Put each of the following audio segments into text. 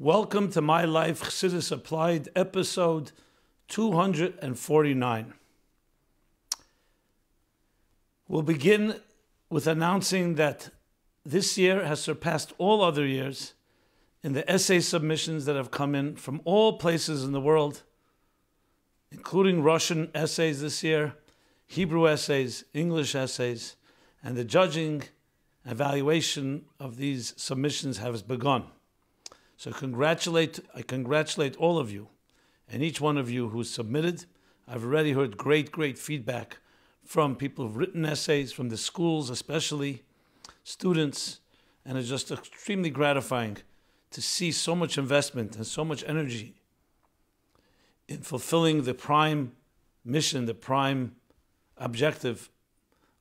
Welcome to My Life Chassidus Applied, episode 249. We'll begin with announcing that this year has surpassed all other years in the essay submissions that have come in from all places in the world, including Russian essays this year, Hebrew essays, English essays, and the judging and evaluation of these submissions has begun. So I congratulate all of you and each one of you who submitted. I've already heard great feedback from people who've written essays, from the schools especially, students, and it's just extremely gratifying to see so much investment and so much energy in fulfilling the prime mission, the prime objective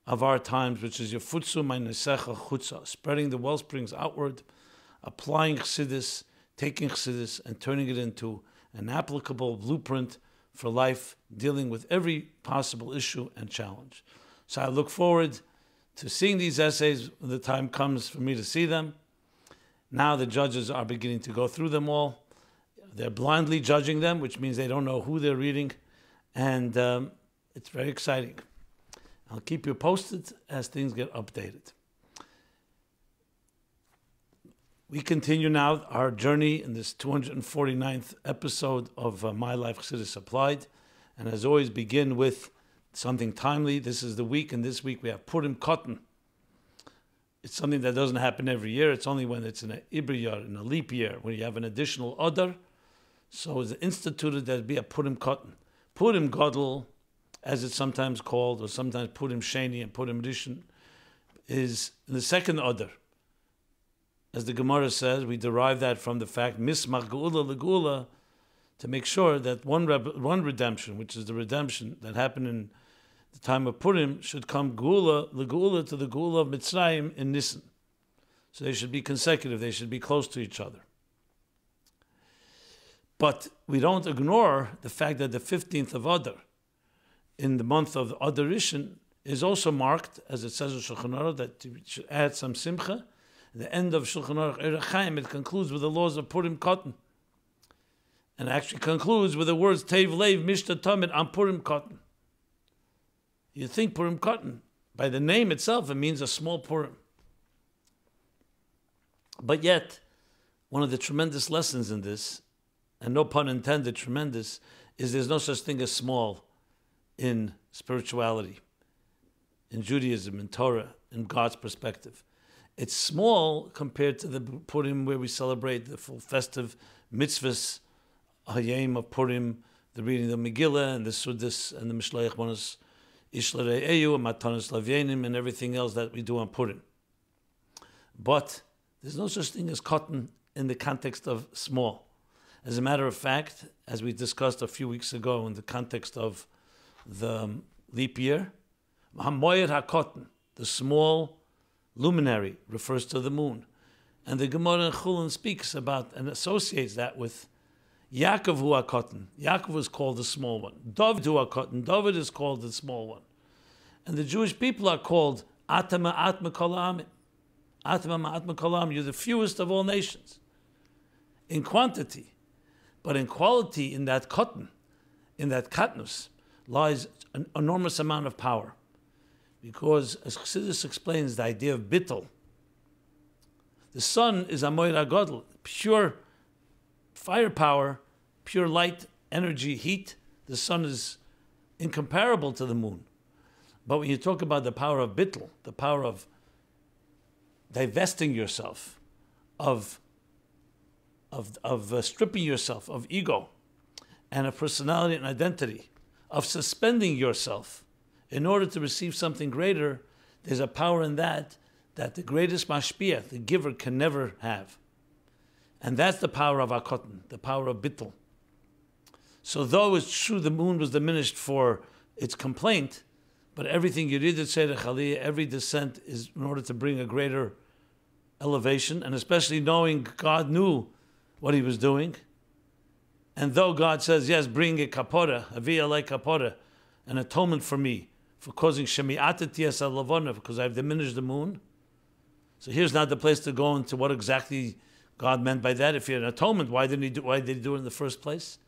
of our times, which is Yafutsu Ma'nesecha Chutza, spreading the well springs outward, applying Chassidus, taking Chassidus and turning it into an applicable blueprint for life, dealing with every possible issue and challenge. So I look forward to seeing these essays when the time comes for me to see them. Now the judges are beginning to go through them all. They're blindly judging them, which means they don't know who they're reading, and it's very exciting. I'll keep you posted as things get updated. We continue now our journey in this 249th episode of My Life Chassidus Applied, and as always begin with something timely. This is the week, and this week we have Purim Katan. It's something that doesn't happen every year. It's only when it's in a Ibriyar, in a leap year, when you have an additional Adar. So it's instituted that it be a Purim Katan. Purim Gadol, as it's sometimes called, or sometimes Purim Sheni and Purim Rishon, is in the second Adar. As the Gemara says, we derive that from the fact, mismach geula legula, to make sure that one redemption, which is the redemption that happened in the time of Purim, should come geula legula to the geula of Mitzrayim in Nisan. So they should be consecutive, they should be close to each other. But we don't ignore the fact that the 15th of Adar, in the month of Adar Rishon, is also marked, as it says in Shulchan Aruch, that you should add some simcha. The end of Shulchan Aruch Orach Chaim, it concludes with the laws of Purim Katan. And actually concludes with the words, Tev Leiv Mishta Tamid on Purim Katan. You think Purim Katan, by the name itself, it means a small Purim. But yet, one of the tremendous lessons in this, and no pun intended, tremendous, is there's no such thing as small in spirituality, in Judaism, in Torah, in God's perspective. It's small compared to the Purim where we celebrate the full festive mitzvahs, Hayim of Purim, the reading of the Megillah and the Suddis and the Mishloach Manos Ishlarei Eyu and Matanos Lavyenim and everything else that we do on Purim. But there's no such thing as Katan in the context of small. As a matter of fact, as we discussed a few weeks ago in the context of the leap year, Hamoyed HaKatan, the small luminary, refers to the moon. And the Gemara in Chulin speaks about and associates that with Yaakov hu HaKatan. Yaakov is called the small one. David hu HaKatan. David is called the small one. And the Jewish people are called Atma Atma Kol Ha'amim. Atma Atma Kol Ha'amim. You're the fewest of all nations in quantity. But in quality, in that Katan, in that Katnus, lies an enormous amount of power. Because, as Chassidus explains, the idea of bitachon, the sun is Amoyed HaGadol, pure firepower, pure light, energy, heat. The sun is incomparable to the moon. But when you talk about the power of bitachon, the power of divesting yourself, of stripping yourself of ego and of personality and identity, of suspending yourself, in order to receive something greater, there's a power in that the greatest mashpia, the giver, can never have. And that's the power of Akatan, the power of bitachon. So though it's true the moon was diminished for its complaint, but everything Yeridat Seder Chaliyah, every descent is in order to bring a greater elevation, and especially knowing God knew what he was doing. And though God says, yes, bring a kapora, a via like kapora, an atonement for me, for causing Shemi'atet Tisa Lavona, because I've diminished the moon. So here's not the place to go into what exactly God meant by that, if you had an atonement, why did he do it in the first place?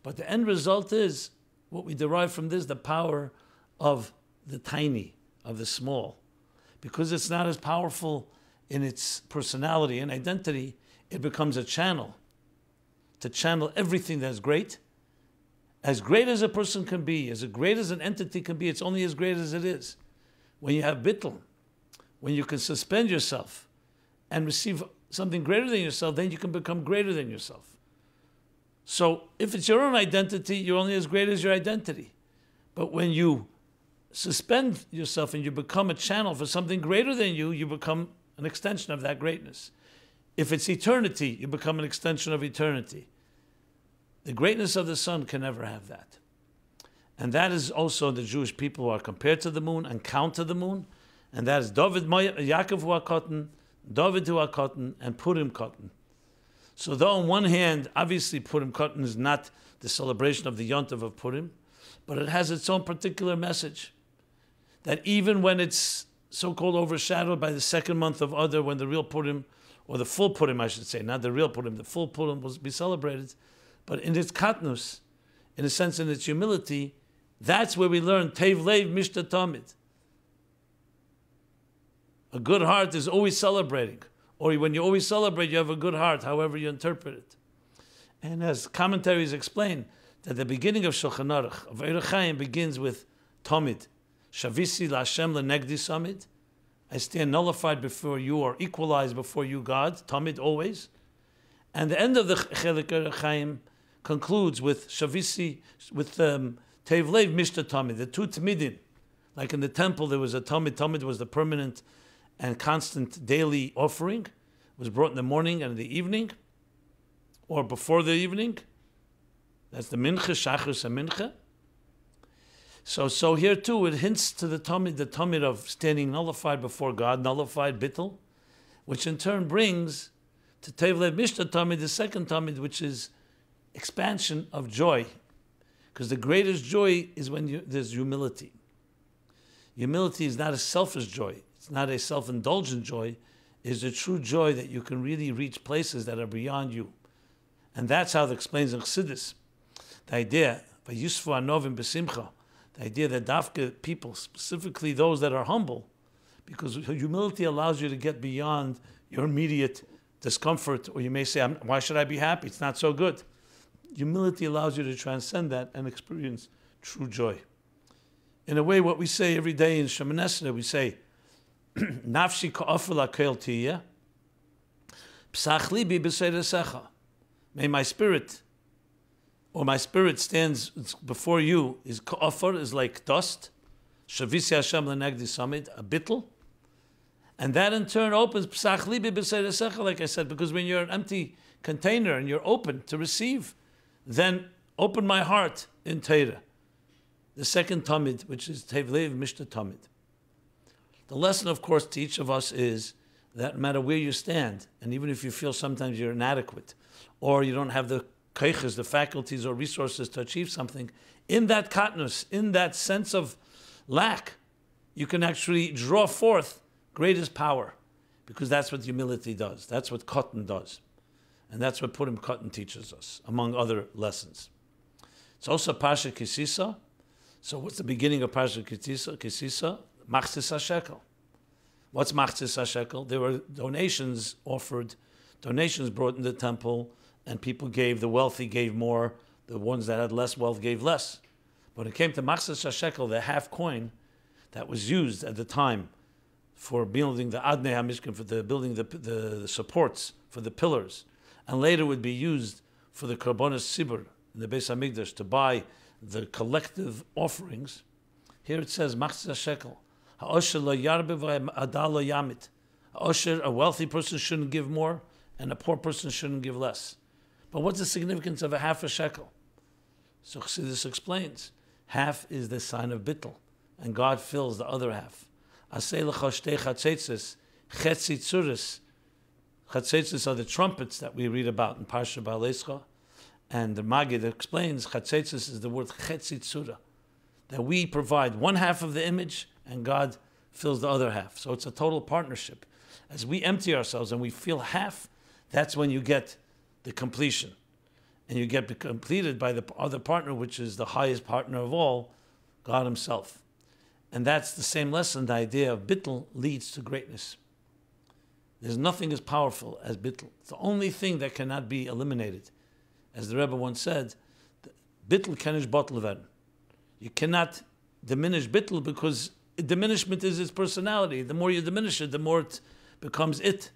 But the end result is, what we derive from this, the power of the tiny, of the small. Because it's not as powerful in its personality and identity, it becomes a channel to channel everything that's great. As great as a person can be, as great as an entity can be, it's only as great as it is. When you have bitachon, when you can suspend yourself and receive something greater than yourself, then you can become greater than yourself. So if it's your own identity, you're only as great as your identity. But when you suspend yourself and you become a channel for something greater than you, you become an extension of that greatness. If it's eternity, you become an extension of eternity. The greatness of the sun can never have that. And that is also the Jewish people who are compared to the moon and count to the moon. And that is Yaakov hu Katan, David hu Katan, and Purim Katan. So though on one hand, obviously Purim Katan is not the celebration of the Yontav of Purim, but it has its own particular message. That even when it's so-called overshadowed by the second month of Adar, when the real Purim, or the full Purim I should say, not the real Purim, the full Purim will be celebrated, but in its katnus, in a sense in its humility, that's where we learn Tev Lev Mishta Tamid. A good heart is always celebrating. Or when you always celebrate, you have a good heart, however you interpret it. And as commentaries explain, that the beginning of Shulchan Aruch, of Eirach Chaim, begins with Tamid. Shavisi la'Hashem le'negdi samid. I stand nullified before you, or equalized before you, God. Tamid, always. And the end of the Chelik Eirach Chaim concludes with Shavisi, with Tev Lev Mishta Tamid, the two Tamidin. Like in the temple, there was a Tamid. Tamid was the permanent and constant daily offering. It was brought in the morning and in the evening, or before the evening. That's the mincha, shachris and mincha. So here too, it hints to the tamid of standing nullified before God, nullified bittul, which in turn brings to Tev Lev Mishta Tamid, the second tamid, which is expansion of joy. Because the greatest joy is when there's humility. Humility is not a selfish joy. It's not a self-indulgent joy. It's a true joy that you can really reach places that are beyond you. And that's how it explains in Chassidus. The idea, Vayusfu Anovim B'Simcha, the idea that Dafka people, specifically those that are humble, because humility allows you to get beyond your immediate discomfort, or you may say, why should I be happy? It's not so good. Humility allows you to transcend that and experience true joy. In a way, what we say every day in Shemoneh Esrei, we say, Nafshi ka'afel ha'kel tiyeh, psach libi b'seiresecha. May my spirit, or my spirit stands before you, is ka'afar, is like dust, shavisi Hashem lenegdi samid, a bittel, and that in turn opens psach libi b'seiresecha, like I said, because when you're an empty container and you're open to receive, then open my heart in Torah. The second tamid, which is Tev Lev Mishta Tamid. The lesson, of course, to each of us is that no matter where you stand, and even if you feel sometimes you're inadequate, or you don't have the keiches, the faculties or resources to achieve something, in that katnus, in that sense of lack, you can actually draw forth greatest power, because that's what humility does. That's what Katan does. And that's what Purim Katan teaches us, among other lessons. It's also Parsha Kisisa. So what's the beginning of Parsha Kisisa? Machzis HaShekel. What's Machzis HaShekel? There were donations offered, donations brought in the temple, and people gave, the wealthy gave more, the ones that had less wealth gave less. But it came to Machzis HaShekel, the half coin that was used at the time for building the Adnei HaMishkan, for the building the supports for the pillars, and later would be used for the Karbonos Sibur, in the Beis HaMikdash, to buy the collective offerings. Here it says, Machzis HaShekel, Ha'osher lo yarbe v'adal lo yamit. A wealthy person shouldn't give more, and a poor person shouldn't give less. But what's the significance of a half a shekel? So Chassidus explains, half is the sign of bittul, and God fills the other half. Aseh lecha shtei chatzetzes, chetzi tzuris. Chatzetzes are the trumpets that we read about in Parsha Ba'alescha, and the Maggid explains, chatzetzes is the word chetzi tzura, that we provide one half of the image, and God fills the other half. So it's a total partnership. As we empty ourselves and we feel half, that's when you get the completion. And you get completed by the other partner, which is the highest partner of all, God himself. And that's the same lesson. The idea of bittul leads to greatness. There's nothing as powerful as bittul. It's the only thing that cannot be eliminated. As the Rebbe once said, bittul kenish bottle werden. You cannot diminish bittul because diminishment is its personality. The more you diminish it, the more it becomes it.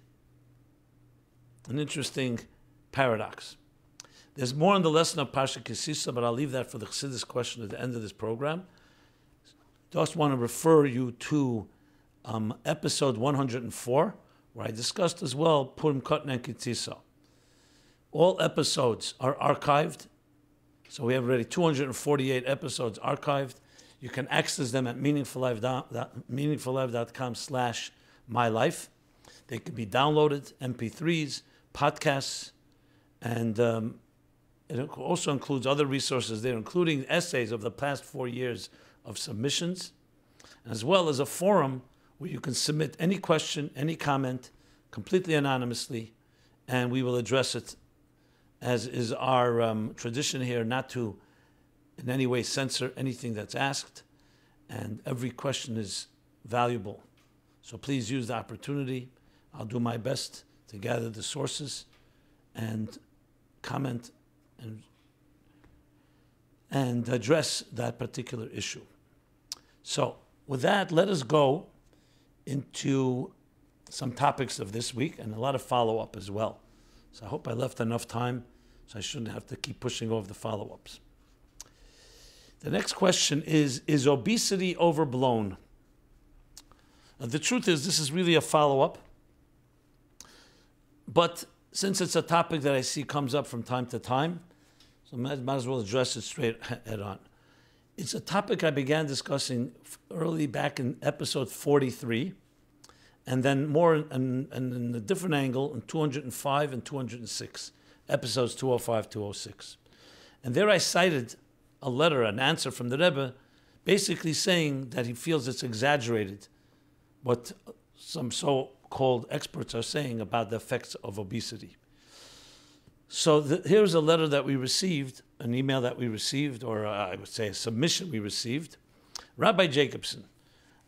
An interesting paradox. There's more on the lesson of Parsha Kisisa, but I'll leave that for the Chassidus question at the end of this program. Just want to refer you to episode 104, where I discussed as well Purim Katan and Tisa. All episodes are archived, so we have already 248 episodes archived. You can access them at meaningfullife.com/mylife. They can be downloaded, MP3s, podcasts, and it also includes other resources there, including essays of the past 4 years of submissions, as well as a forum where you can submit any question, any comment, completely anonymously, and we will address it, as is our tradition here, not to in any way censor anything that's asked, and every question is valuable. So please use the opportunity. I'll do my best to gather the sources and comment and address that particular issue. So with that, let us go into some topics of this week and a lot of follow-up as well. So I hope I left enough time so I shouldn't have to keep pushing over the follow-ups. The next question is obesity overblown? The truth is, this is really a follow-up, but since it's a topic that I see comes up from time to time, so I might as well address it straight head on. It's a topic I began discussing early back in episode 43, and then more in a different angle in 205 and 206, episodes 205, 206. And there I cited a letter, an answer from the Rebbe, basically saying that he feels it's exaggerated what some so-called experts are saying about the effects of obesity. So here's a letter that we received, an email that we received, or I would say a submission we received. Rabbi Jacobson,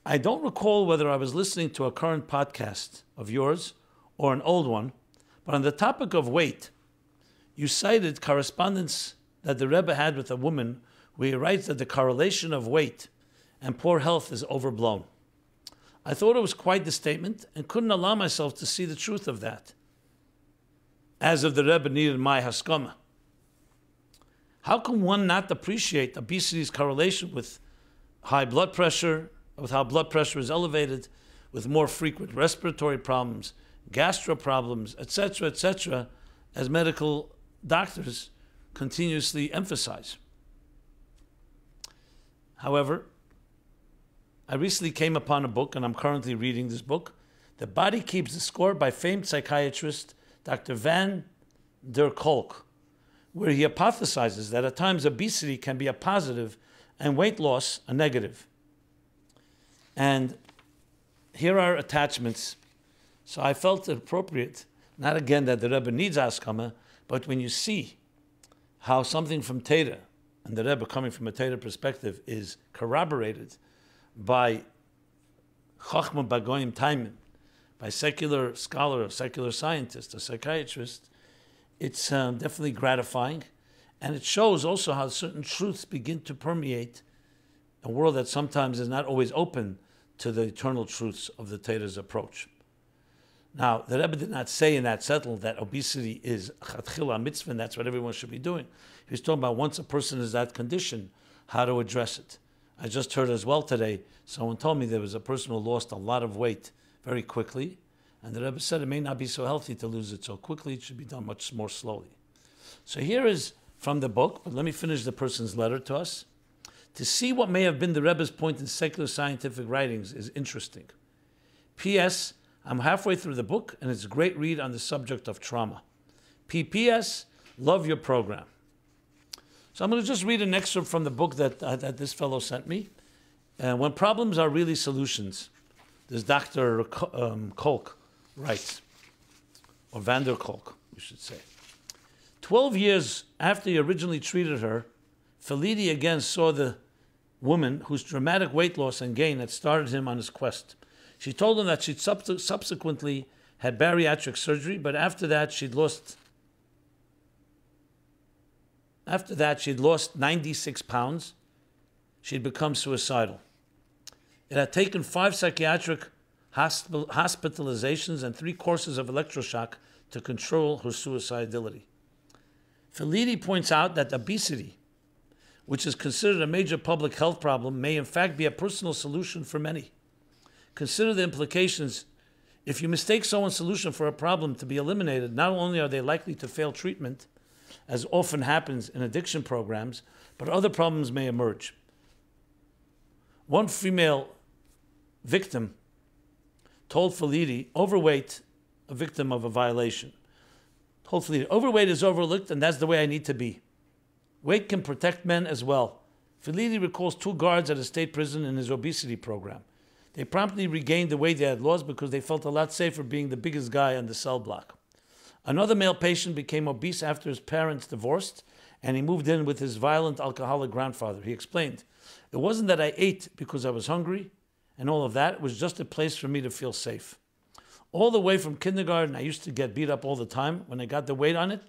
I don't recall whether I was listening to a current podcast of yours or an old one, but on the topic of weight, you cited correspondence that the Rebbe had with a woman where he writes that the correlation of weight and poor health is overblown. I thought it was quite the statement and couldn't allow myself to see the truth of that, as if the Rebbe needed my haskama. How can one not appreciate obesity's correlation with high blood pressure, with how blood pressure is elevated, with more frequent respiratory problems, gastro problems, etc., as medical doctors continuously emphasize? However, I recently came upon a book, and I'm currently reading this book, The Body Keeps the Score by famed psychiatrist Dr. Van der Kolk, where he hypothesizes that at times obesity can be a positive and weight loss a negative. And here are attachments. So I felt it appropriate, not again that the Rebbe needs Askama, but when you see how something from Teda, and the Rebbe coming from a Teda perspective, is corroborated by Chochma Bagoyim Taimen, by secular scholar, a secular scientist, a psychiatrist, it's definitely gratifying. And it shows also how certain truths begin to permeate a world that sometimes is not always open to the eternal truths of the Teda's approach. Now, the Rebbe did not say in that settle that obesity is chatchila mitzvah, and that's what everyone should be doing. He was talking about once a person is that condition, how to address it. I just heard as well today, someone told me there was a person who lost a lot of weight very quickly, and the Rebbe said it may not be so healthy to lose it so quickly, it should be done much more slowly. So here is from the book, but let me finish the person's letter to us. To see what may have been the Rebbe's point in secular scientific writings is interesting. P.S. I'm halfway through the book, and it's a great read on the subject of trauma. P.P.S. Love your program. So I'm going to just read an excerpt from the book that this fellow sent me. When problems are really solutions, this Dr. Kolk writes, or Van der Kolk. we should say. 12 years after he originally treated her, Felidi again saw the woman whose dramatic weight loss and gain had started him on his quest. She told him that she'd subsequently had bariatric surgery, but after that she'd lost 96 pounds. She'd become suicidal. It had taken 5 psychiatric hospitalizations and 3 courses of electroshock to control her suicidality. Felidi points out that obesity, which is considered a major public health problem, may in fact be a personal solution for many. Consider the implications. If you mistake someone's solution for a problem to be eliminated, not only are they likely to fail treatment, as often happens in addiction programs, but other problems may emerge. One female victim told Felidi, overweight, a victim of a violation, told Felidi, overweight is overlooked and that's the way I need to be. Weight can protect men as well. Felidi recalls 2 guards at a state prison in his obesity program. They promptly regained the weight they had lost because they felt a lot safer being the biggest guy on the cell block. Another male patient became obese after his parents divorced, and he moved in with his violent alcoholic grandfather. He explained, it wasn't that I ate because I was hungry and all of that. It was just a place for me to feel safe. All the way from kindergarten, I used to get beat up all the time. When I got the weight on, it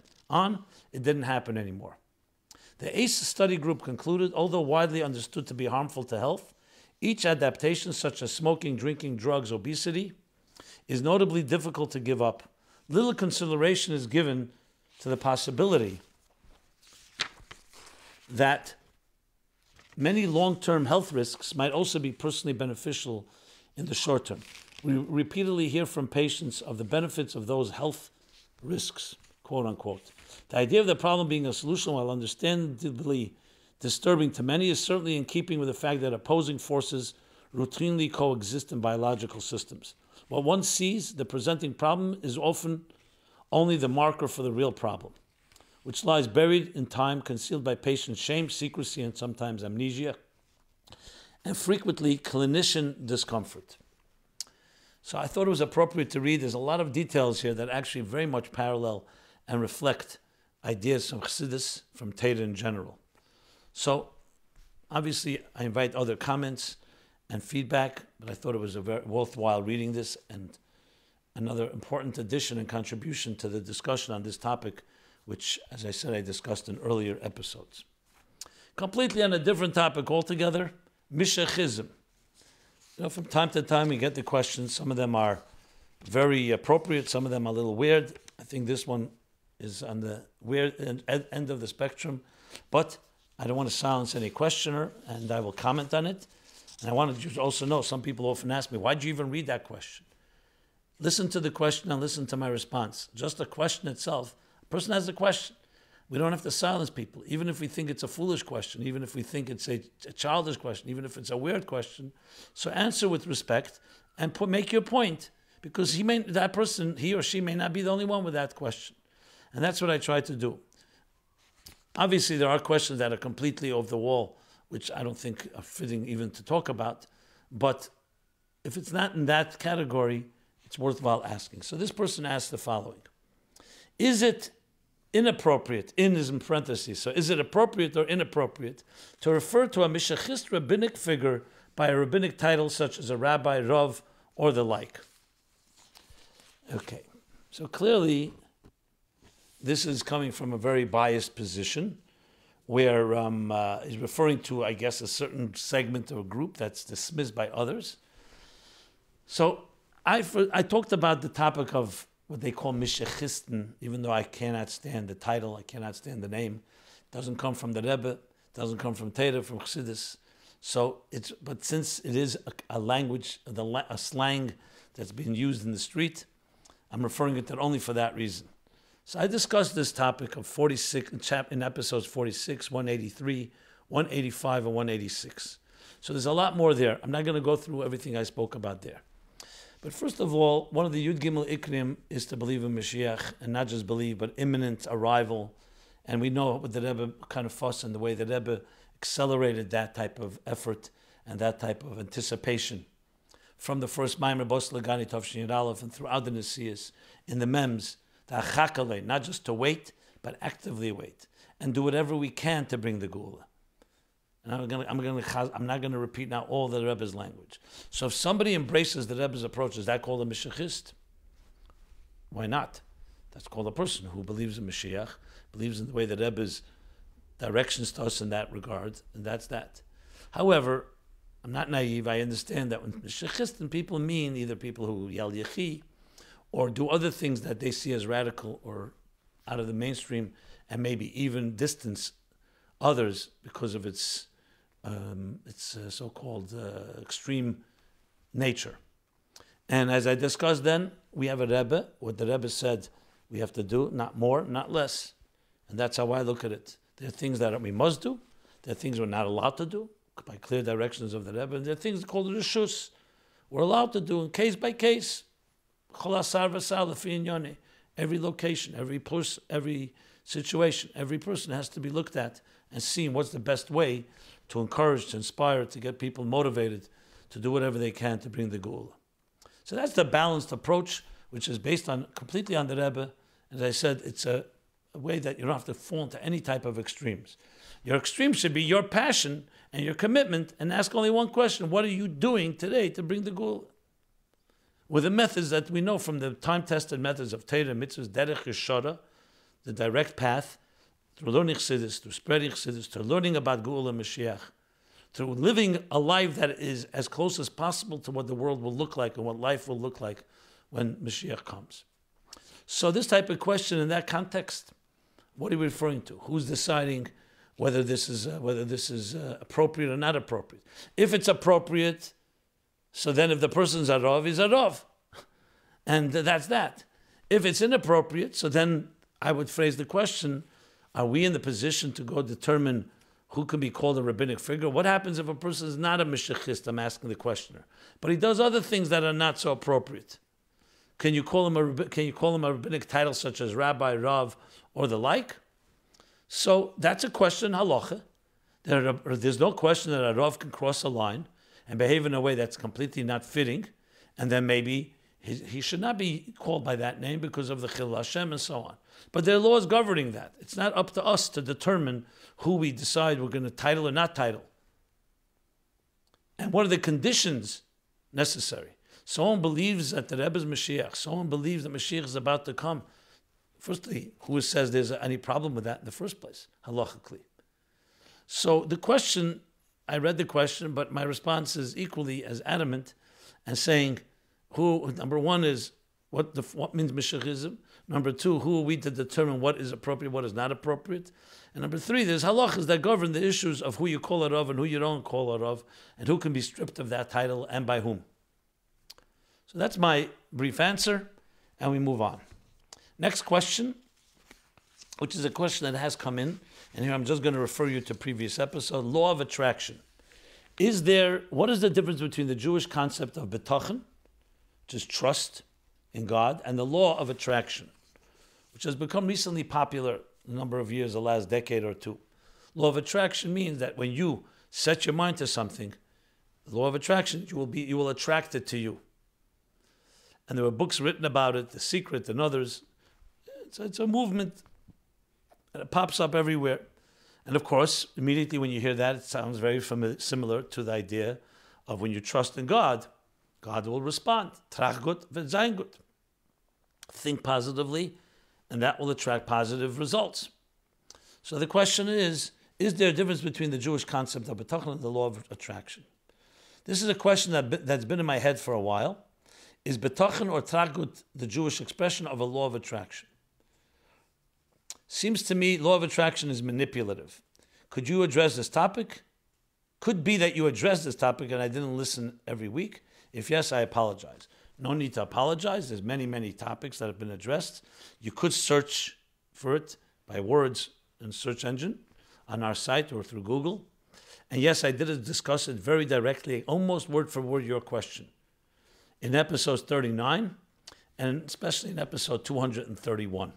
didn't happen anymore. The ACE study group concluded, although widely understood to be harmful to health, each adaptation, such as smoking, drinking, drugs, obesity, is notably difficult to give up. Little consideration is given to the possibility that many long-term health risks might also be personally beneficial in the short term. We repeatedly hear from patients of the benefits of those health risks, quote unquote. The idea of the problem being a solution, while understandably disturbing to many, is certainly in keeping with the fact that opposing forces routinely coexist in biological systems. What one sees, the presenting problem, is often only the marker for the real problem, which lies buried in time, concealed by patient shame, secrecy, and sometimes amnesia, and frequently clinician discomfort. So I thought it was appropriate to read. There's a lot of details here that actually very much parallel and reflect ideas from Chassidus, from Teda in general. So obviously I invite other comments and feedback, but I thought it was a very worthwhile reading this and another important addition and contribution to the discussion on this topic, which, as I said, I discussed in earlier episodes. Completely on a different topic altogether, meshichist. From time to time we get the questions. Some of them are very appropriate, some of them are a little weird. I think this one is on the weird end of the spectrum, but I don't want to silence any questioner, and I will comment on it. And I wanted you to also know, some people often ask me, why did you even read that question? Listen to the question and listen to my response. Just the question itself. A person has a question. We don't have to silence people, even if we think it's a foolish question, even if we think it's a childish question, even if it's a weird question. So answer with respect and make your point, because that person, he or she may not be the only one with that question. And that's what I try to do. Obviously, there are questions that are completely off the wall, which I don't think are fitting even to talk about. But if it's not in that category, it's worthwhile asking. So this person asked the following. Is it inappropriate, in is in parentheses, so is it appropriate or inappropriate to refer to a meshichist rabbinic figure by a rabbinic title such as a rabbi, rav, or the like? Okay, so clearly this is coming from a very biased position where he's referring to, I guess, a certain segment or group that's dismissed by others. So I talked about the topic of what they call meshichisten, even though I cannot stand the title, I cannot stand the name. It doesn't come from the Rebbe, it doesn't come from Teda, from Chassidus. But since it is a language, a slang that's been used in the street, I'm referring it to it only for that reason. So I discussed this topic of 46 in episodes 46, 183, 185, and 186. So there's a lot more there. I'm not going to go through everything I spoke about there. But first of all, one of the Yud Gimel Ikrim is to believe in Mashiach, and not just believe, but imminent arrival. And we know what the Rebbe kind of fuss and the way the Rebbe accelerated that type of effort and that type of anticipation from the first Maimer Bos Lagani Tavshin Yud Aleph and throughout the Nesias in the Mems, not just to wait, but actively wait, and do whatever we can to bring the Geula. And I'm not going to repeat now all the Rebbe's language. So if somebody embraces the Rebbe's approach, is that called a meshichist? Why not? That's called a person who believes in Mashiach, believes in the way the Rebbe's directions to us in that regard, and that's that. However, I'm not naive. I understand that when meshichist and people mean either people who yell yechi or do other things that they see as radical or out of the mainstream, and maybe even distance others because of its so-called extreme nature. And as I discussed then, we have a Rebbe. What the Rebbe said we have to do, not more, not less. And that's how I look at it. There are things that we must do. There are things we're not allowed to do by clear directions of the Rebbe. And there are things called reshus we're allowed to do in case by case. Every location, every person, every situation, every person has to be looked at and seen what's the best way to encourage, to inspire, to get people motivated to do whatever they can to bring the Geula. So that's the balanced approach, which is based completely on the Rebbe. As I said, it's a way that you don't have to fall into any type of extremes. Your extreme should be your passion and your commitment, and ask only one question: what are you doing today to bring the Geula? With the methods that we know from the time-tested methods of Torah, mitzvahs, derech yeshara, the direct path, through learning Chassidus, through spreading Chassidus, through learning about Geula Mashiach, through living a life that is as close as possible to what the world will look like and what life will look like when Mashiach comes. So this type of question in that context, what are we referring to? Who's deciding whether this is appropriate or not appropriate? If it's appropriate, so then if the person's Arov, he's Arov. And that's that. If it's inappropriate, so then I would phrase the question, are we in the position to go determine who can be called a rabbinic figure? What happens if a person is not a meshichist? I'm asking the questioner. But he does other things that are not so appropriate. Can you call him a rabbinic title such as Rabbi, Rav, or the like? So that's a question, halacha. There's no question that a Rav can cross a line and behave in a way that's completely not fitting, and then maybe he should not be called by that name because of the Chil Hashem and so on. But there are laws governing that. It's not up to us to determine who we decide we're going to title or not title. And what are the conditions necessary? Someone believes that the Rebbe is Mashiach. Someone believes that Mashiach is about to come. Firstly, who says there's any problem with that in the first place? Halachically. So the question, I read the question, but my response is equally as adamant and saying, number one is what means Meshichism. Number two, who are we to determine what is appropriate, what is not appropriate? And number three, there's halachas that govern the issues of who you call a Rav and who you don't call a Rav, and who can be stripped of that title and by whom. So that's my brief answer, and we move on. Next question, which is a question that has come in, and here I'm just going to refer you to previous episode, law of attraction. What is the difference between the Jewish concept of bitachon, which is trust in God, and the law of attraction, which has become recently popular a number of years, the last decade or two? Law of attraction means that when you set your mind to something, the law of attraction, you will attract it to you. And there were books written about it, The Secret and others. It's a movement, and it pops up everywhere. And of course, immediately when you hear that, it sounds very similar to the idea of when you trust in God, God will respond. Trach gut wird sein gut. Think positively, and that will attract positive results. So the question is there a difference between the Jewish concept of bitachon and the law of attraction? This is a question that's been in my head for a while. Is bitachon or trach gut the Jewish expression of a law of attraction? Seems to me law of attraction is manipulative. Could you address this topic? Could be that you addressed this topic and I didn't listen every week. If yes, I apologize. No need to apologize. There's many, many topics that have been addressed. You could search for it by words in search engine on our site or through Google. And yes, I did discuss it very directly, almost word for word, your question, in episode 39, and especially in episode 231.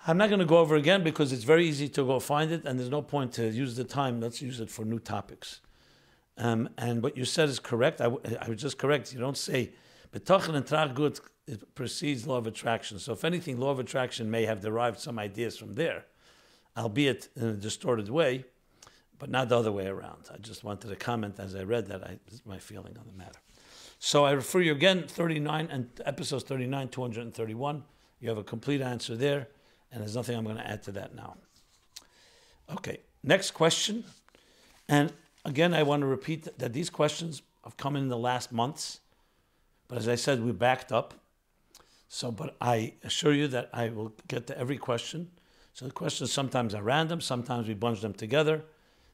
I'm not going to go over again because it's very easy to go find it, and there's no point to use the time. Let's use it for new topics. And what you said is correct. I would just correct. You don't say Bitachon and trachgut, it precedes law of attraction. So if anything, law of attraction may have derived some ideas from there, albeit in a distorted way, but not the other way around. I just wanted to comment as I read that. This is my feeling on the matter. So I refer you again, 39 and episodes 39, 231. You have a complete answer there, and there's nothing I'm going to add to that now. Okay, next question. And again, I want to repeat that these questions have come in the last months. But as I said, we backed up. So, but I assure you that I will get to every question. So the questions sometimes are random, sometimes we bunch them together.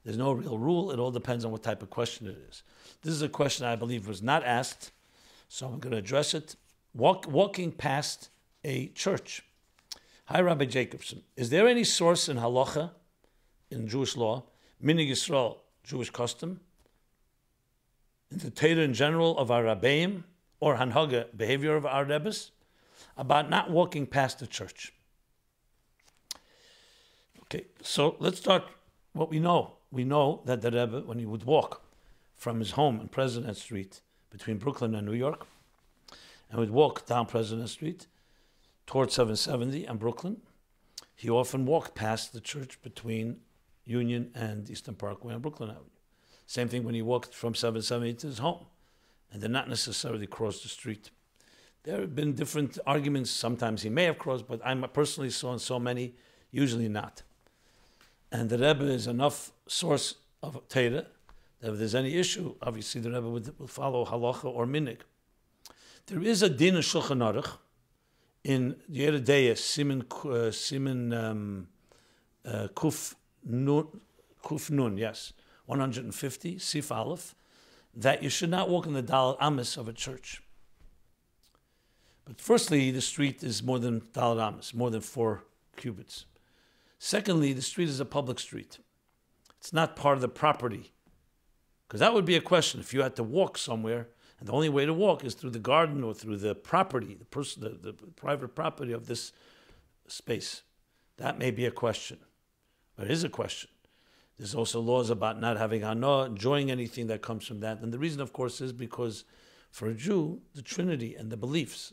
There's no real rule. It all depends on what type of question it is. This is a question I believe was not asked, so I'm going to address it. Walking past a church. Hi, Rabbi Jacobson. Is there any source in halacha, in Jewish law, minhag Yisrael, Jewish custom, in the Torah in general of our Rabbeim, or hanhaga, behavior of our Rebbes, about not walking past the church? Okay, so let's start what we know. We know that the Rebbe, when he would walk from his home on President Street between Brooklyn and New York, and would walk down President Street towards 770 and Brooklyn, he often walked past the church between Union and Eastern Parkway and Brooklyn Avenue. Same thing when he walked from 770 to his home, and did not necessarily cross the street. There have been different arguments. Sometimes he may have crossed, but I personally saw so many, usually not. And the Rebbe is enough source of Torah that if there's any issue, obviously the Rebbe will follow halacha or minhag. There is a din of Shulchan Aruch in Yera Deya, Siman Kuf Nun, yes, 150, Sif Aleph, that you should not walk in the Daled Amis of a church. But firstly, the street is more than Daled Amis, more than 4 cubits. Secondly, the street is a public street. It's not part of the property. Because that would be a question. If you had to walk somewhere, and the only way to walk is through the garden or through the property, the private property of this space, that may be a question. But it is a question. There's also laws about not having hana, enjoying anything that comes from that. And the reason, of course, is because for a Jew, the Trinity and the beliefs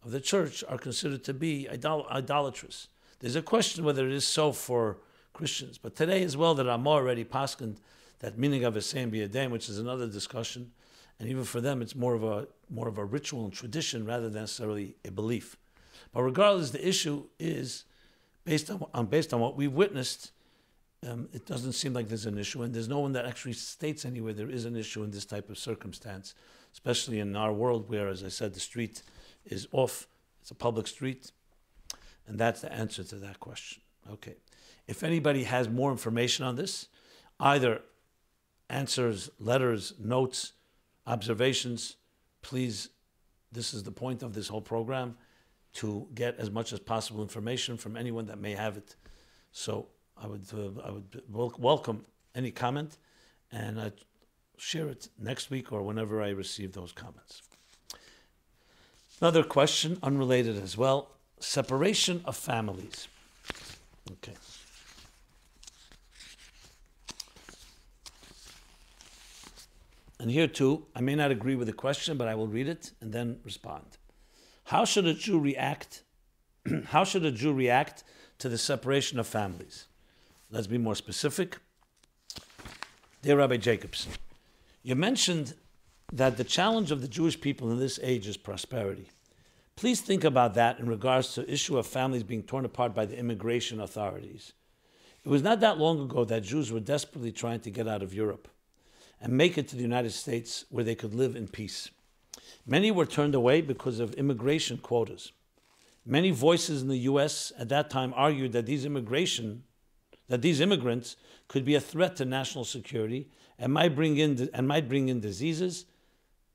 of the church are considered to be idolatrous. There's a question whether it is so for Christians. But today as well, that Ramah already paskened that meaning of a saying b'yadayim, which is another discussion. And even for them, it's more of a ritual and tradition rather than necessarily a belief. But regardless, the issue is based on what we've witnessed. It doesn't seem like there's an issue, and there's no one that actually states anywhere there is an issue in this type of circumstance, especially in our world where, as I said, the street is off. It's a public street, and that's the answer to that question. Okay. If anybody has more information on this, either answers, letters, notes, observations, please, this is the point of this whole program, to get as much as possible information from anyone that may have it. So I would welcome any comment, and I'd share it next week or whenever I receive those comments. Another question, unrelated as well, separation of families. Okay. And here too, I may not agree with the question, but I will read it and then respond. How should a Jew react? How should a Jew react to the separation of families? Let's be more specific. Dear Rabbi Jacobson, you mentioned that the challenge of the Jewish people in this age is prosperity. Please think about that in regards to the issue of families being torn apart by the immigration authorities. It was not that long ago that Jews were desperately trying to get out of Europe and make it to the United States where they could live in peace. Many were turned away because of immigration quotas. Many voices in the U.S. at that time argued that these immigrants could be a threat to national security and might bring in diseases,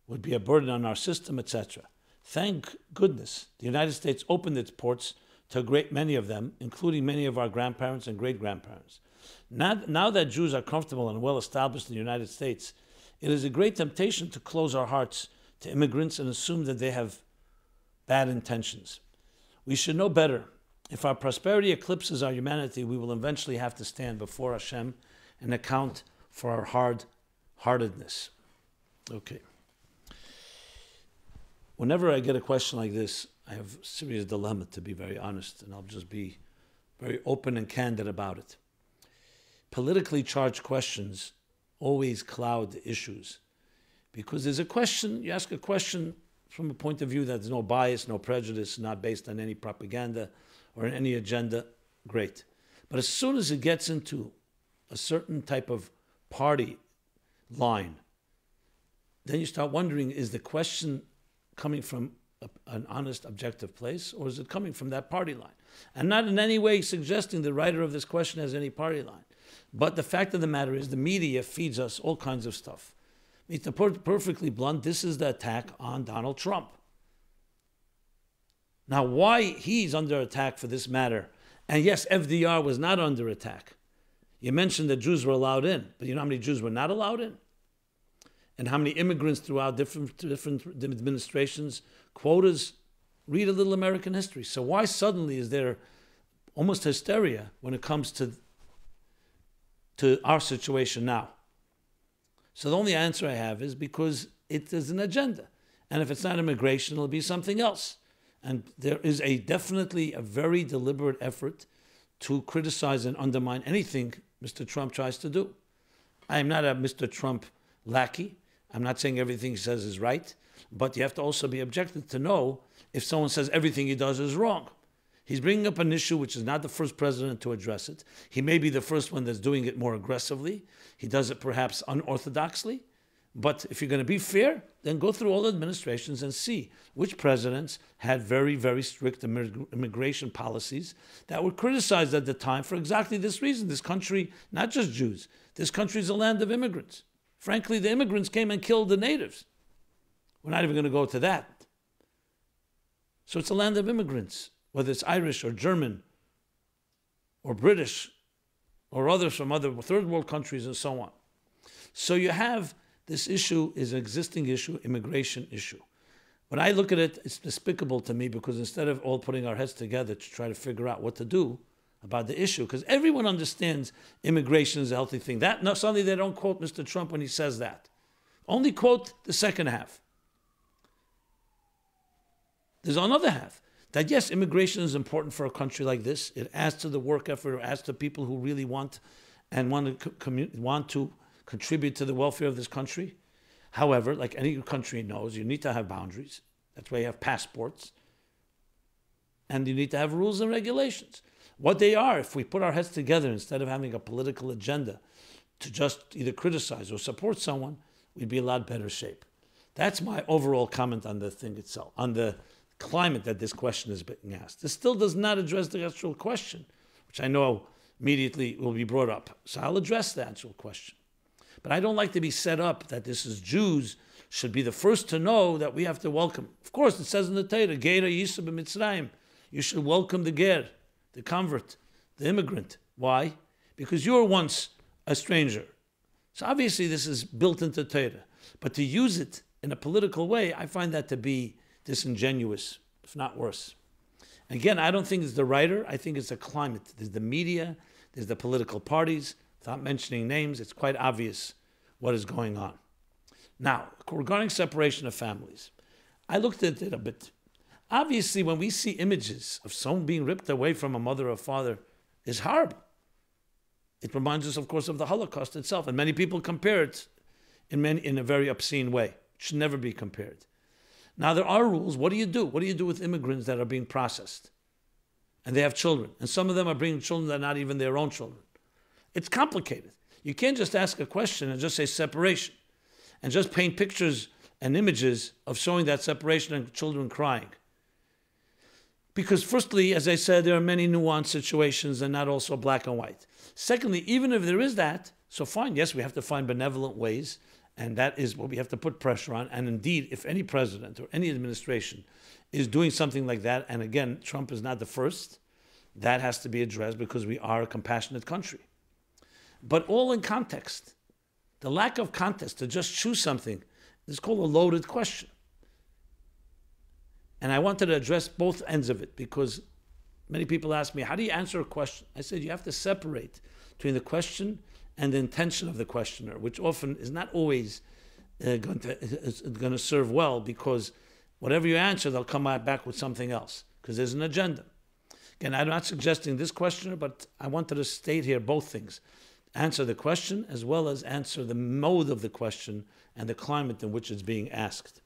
would be a burden on our system, etc. Thank goodness the United States opened its ports to a great many of them, including many of our grandparents and great-grandparents. Now that Jews are comfortable and well established in the United States, it is a great temptation to close our hearts to immigrants and assume that they have bad intentions. We should know better. If our prosperity eclipses our humanity, we will eventually have to stand before Hashem and account for our hard-heartedness. Okay. whenever I get a question like this, I have a serious dilemma, to be very honest, and I'll just be very open and candid about it. Politically charged questions always cloud the issues, because there's a question, you ask a question from a point of view that there's no bias, no prejudice, not based on any propaganda or any agenda, great. But as soon as it gets into a certain type of party line, then you start wondering, is the question coming from an honest, objective place, or is it coming from that party line? I'm not in any way suggesting the writer of this question has any party line. But the fact of the matter is the media feeds us all kinds of stuff. I mean, to put perfectly blunt, this is the attack on Donald Trump. Now, why he's under attack for this matter, and yes, FDR was not under attack. You mentioned that Jews were allowed in, but you know how many Jews were not allowed in? And how many immigrants throughout different administrations, quotas? Read a little American history. So why suddenly is there almost hysteria when it comes to our situation now? So the only answer I have is because it is an agenda. And if it's not immigration, it'll be something else. And there is definitely a very deliberate effort to criticize and undermine anything Mr. Trump tries to do. I am not a Mr. Trump lackey. I'm not saying everything he says is right, but you have to also be objective to know if someone says everything he does is wrong. He's bringing up an issue which is not the first president to address it. He may be the first one that's doing it more aggressively. He does it perhaps unorthodoxly. But if you're going to be fair, then go through all the administrations and see which presidents had very, very strict immigration policies that were criticized at the time for exactly this reason. This country, not just Jews, this country is a land of immigrants. Frankly, the immigrants came and killed the natives. We're not even going to go to that. So it's a land of immigrants, whether it's Irish or German or British or others from other third world countries and so on. So you have this issue is an existing issue, immigration issue. When I look at it, it's despicable to me because instead of all putting our heads together to try to figure out what to do about the issue, because everyone understands immigration is a healthy thing. That no, suddenly they don't quote Mr. Trump when he says that. Only quote the second half. There's another half. That yes, immigration is important for a country like this. It adds to the work effort, it adds to people who really want to contribute to the welfare of this country. However, like any country knows, you need to have boundaries. That's why you have passports. And you need to have rules and regulations. What they are, if we put our heads together instead of having a political agenda to just either criticize or support someone, we'd be in a lot better shape. That's my overall comment on the thing itself, on the climate that this question is being asked. This still does not address the actual question, which I know immediately will be brought up. So I'll address the actual question. But I don't like to be set up that this is Jews should be the first to know that we have to welcome. Of course, it says in the Torah, Geira Yisra b'Mitzrayim. You should welcome the Ger, the convert, the immigrant. Why? Because you were once a stranger. So obviously this is built into Torah. But to use it in a political way, I find that to be disingenuous, if not worse. Again, I don't think it's the writer. I think it's the climate. There's the media. There's the political parties. Without mentioning names, it's quite obvious what is going on. Now, regarding separation of families, I looked at it a bit. Obviously, when we see images of someone being ripped away from a mother or father, it's horrible. It reminds us, of course, of the Holocaust itself, and many people compare it in a very obscene way. It should never be compared. Now, there are rules. What do you do? What do you do with immigrants that are being processed? And they have children. And some of them are bringing children that are not even their own children. It's complicated. You can't just ask a question and just say separation and just paint pictures and images of showing that separation and children crying. Because firstly, as I said, there are many nuanced situations and not also black and white. Secondly, even if there is that, so fine, yes, we have to find benevolent ways, and that is what we have to put pressure on. And indeed, if any president or any administration is doing something like that, and again, Trump is not the first, that has to be addressed because we are a compassionate country. But all in context. The lack of context to just choose something is called a loaded question. And I wanted to address both ends of it because many people ask me, how do you answer a question? I said, you have to separate between the question and the intention of the questioner, which often is not always going to serve well because whatever you answer, they'll come back with something else because there's an agenda. Again, I'm not suggesting this questioner, but I wanted to state here both things. Answer the question as well as answer the mode of the question and the climate in which it's being asked.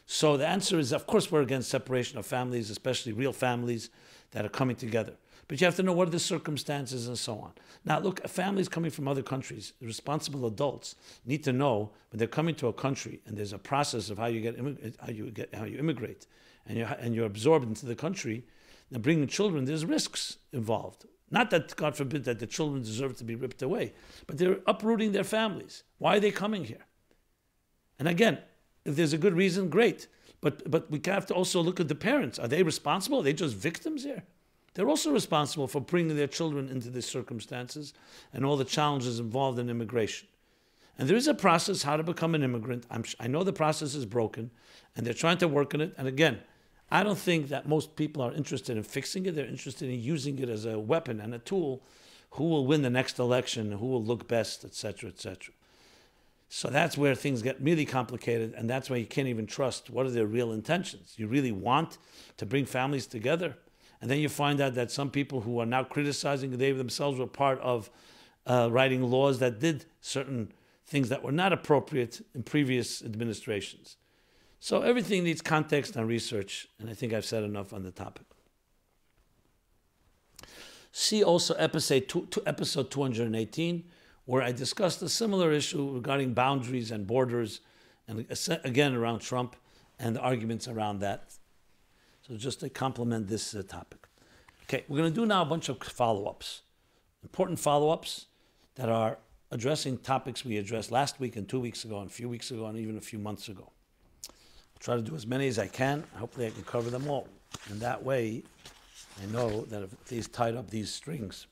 So the answer is, of course, we're against separation of families, especially real families that are coming together. But you have to know what are the circumstances and so on. Now, look, families coming from other countries, responsible adults need to know when they're coming to a country and there's a process of how you immigrate, and you're absorbed into the country. Now, bringing children, there's risks involved. Not that, God forbid, that the children deserve to be ripped away, but they're uprooting their families. Why are they coming here? And again, if there's a good reason, great. But we have to also look at the parents. Are they responsible? Are they just victims here? They're also responsible for bringing their children into these circumstances and all the challenges involved in immigration. And there is a process how to become an immigrant. I know the process is broken, and they're trying to work on it. And again, I don't think that most people are interested in fixing it. They're interested in using it as a weapon and a tool. Who will win the next election? Who will look best, etc., etc. So that's where things get really complicated, and that's why you can't even trust what are their real intentions. You really want to bring families together, and then you find out that some people who are now criticizing, they themselves were part of writing laws that did certain things that were not appropriate in previous administrations. So everything needs context and research, and I think I've said enough on the topic. See also episode 218, where I discussed a similar issue regarding boundaries and borders, and again around Trump and the arguments around that. So just to complement this topic. Okay, we're going to do now a bunch of follow-ups, important follow-ups that are addressing topics we addressed last week and 2 weeks ago and a few weeks ago and even a few months ago. I'll try to do as many as I can. Hopefully I can cover them all. And that way, I know that if these tied up these strings.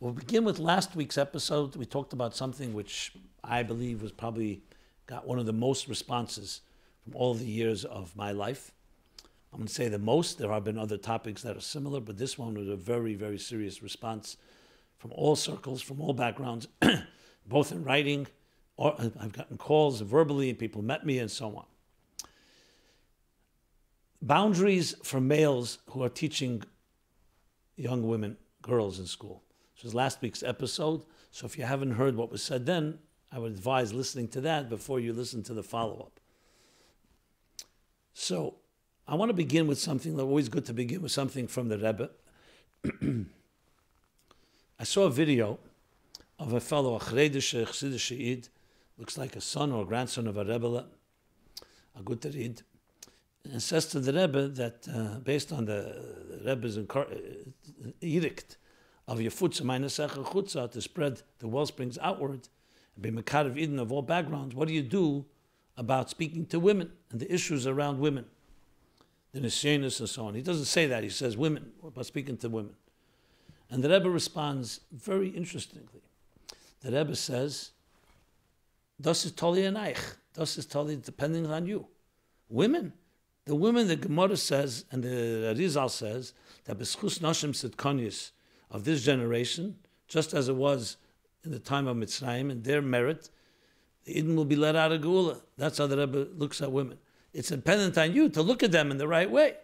We'll begin with last week's episode. We talked about something which I believe was probably got one of the most responses from all the years of my life. I'm going to say the most. There have been other topics that are similar, but this one was a very, very serious response from all circles, from all backgrounds, both in writing, or I've gotten calls verbally, and people met me, and so on. Boundaries for males who are teaching young women, girls in school. This was last week's episode, so if you haven't heard what was said then, I would advise listening to that before you listen to the follow-up. So, I want to begin with something, always good to begin with something from the Rebbe. I saw a video of a fellow, a Chassidic Yid, looks like a son or grandson of a Rebbe, a good Yid, and says to the Rebbe that based on the Rebbe's edict of Yefutza Meinesecha Chutza to spread the wellsprings outward, and be Mekarev Eden of all backgrounds, what do you do about speaking to women and the issues around women, the meshichist and so on? He doesn't say that. He says women, about speaking to women. And the Rebbe responds very interestingly. The Rebbe says, "Das is totally anaych. Das is totally depending on you. Women, the women, the Gemara says, and the Rizal says, that b'schus nashim tzidkonius of this generation, just as it was in the time of Mitzrayim, and their merit, the Eden will be let out of Geula." That's how the Rebbe looks at women. It's dependent on you to look at them in the right way.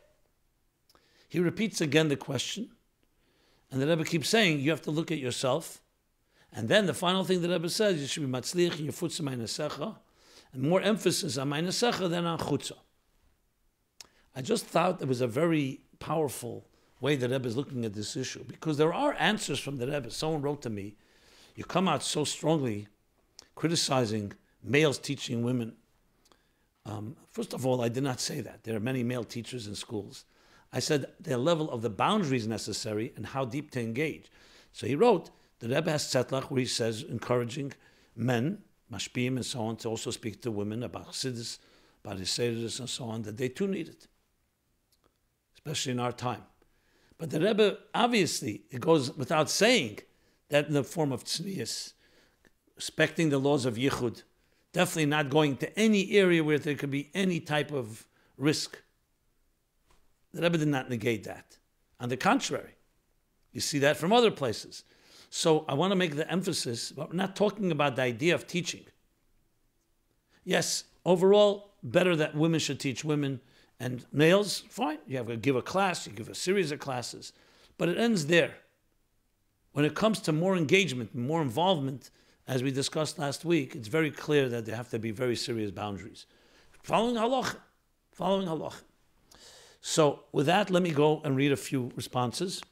He repeats again the question, and the Rebbe keeps saying, you have to look at yourself. And then the final thing the Rebbe says, you should be matzliach in your futza meinesecha, and more emphasis on meinesecha than on chutza. I just thought it was a very powerful way the Rebbe is looking at this issue, because there are answers from the Rebbe. Someone wrote to me, you come out so strongly criticizing males teaching women. First of all, I did not say that. There are many male teachers in schools. I said the level of the boundaries necessary and how deep to engage. So he wrote, the Rebbe has Tzetlach, where he says, encouraging men, mashpim and so on, to also speak to women about Chassidus, about Chassidus and so on, that they too need it, especially in our time. But the Rebbe, obviously, it goes without saying that in the form of tznius, respecting the laws of yichud, definitely not going to any area where there could be any type of risk. The Rebbe did not negate that. On the contrary, you see that from other places. So I want to make the emphasis, but we're not talking about the idea of teaching. Yes, overall, better that women should teach women, and males, fine. You have to give a class, you give a series of classes, but it ends there. When it comes to more engagement, more involvement, as we discussed last week, it's very clear that there have to be very serious boundaries. Following halacha. So with that, let me go and read a few responses.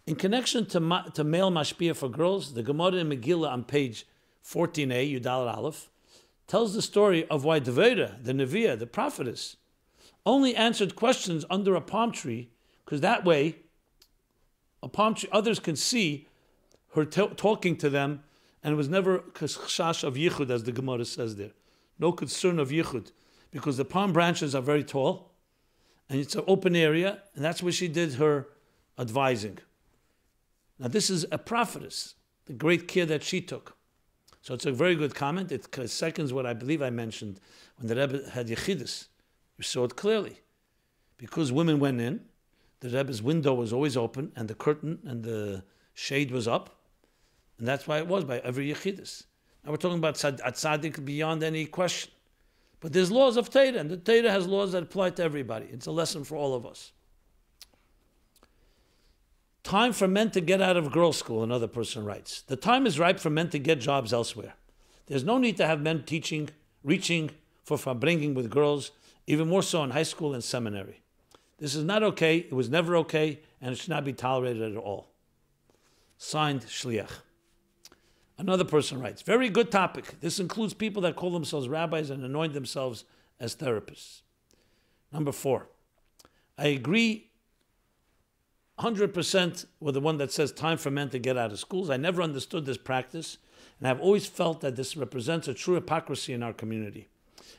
In connection to male mashpia for girls, the Gemara in Megillah on page 14a, Yudal Aleph, tells the story of why Devera, the Neviah, the prophetess, only answered questions under a palm tree, because that way, a palm tree, others can see her talking to them, and it was never chash of yichud, as the Gemara says there. No concern of yichud, because the palm branches are very tall, and it's an open area, and that's where she did her advising. Now this is a prophetess, the great care that she took. So it's a very good comment. It seconds what I believe I mentioned when the Rebbe had Yechidus. You saw it clearly. Because women went in, the Rebbe's window was always open, and the curtain and the shade was up, and that's why it was by every Yechidus. Now we're talking about tzaddik beyond any question. But there's laws of Torah, and the Torah has laws that apply to everybody. It's a lesson for all of us. Time for men to get out of girls' school, another person writes. The time is ripe for men to get jobs elsewhere. There's no need to have men reaching for bringing with girls, even more so in high school and seminary. This is not okay, it was never okay, and it should not be tolerated at all. Signed, Shliach. Another person writes, very good topic. This includes people that call themselves rabbis and anoint themselves as therapists. Number 4, I agree 100% with the one that says time for men to get out of schools. I never understood this practice, and I've always felt that this represents a true hypocrisy in our community.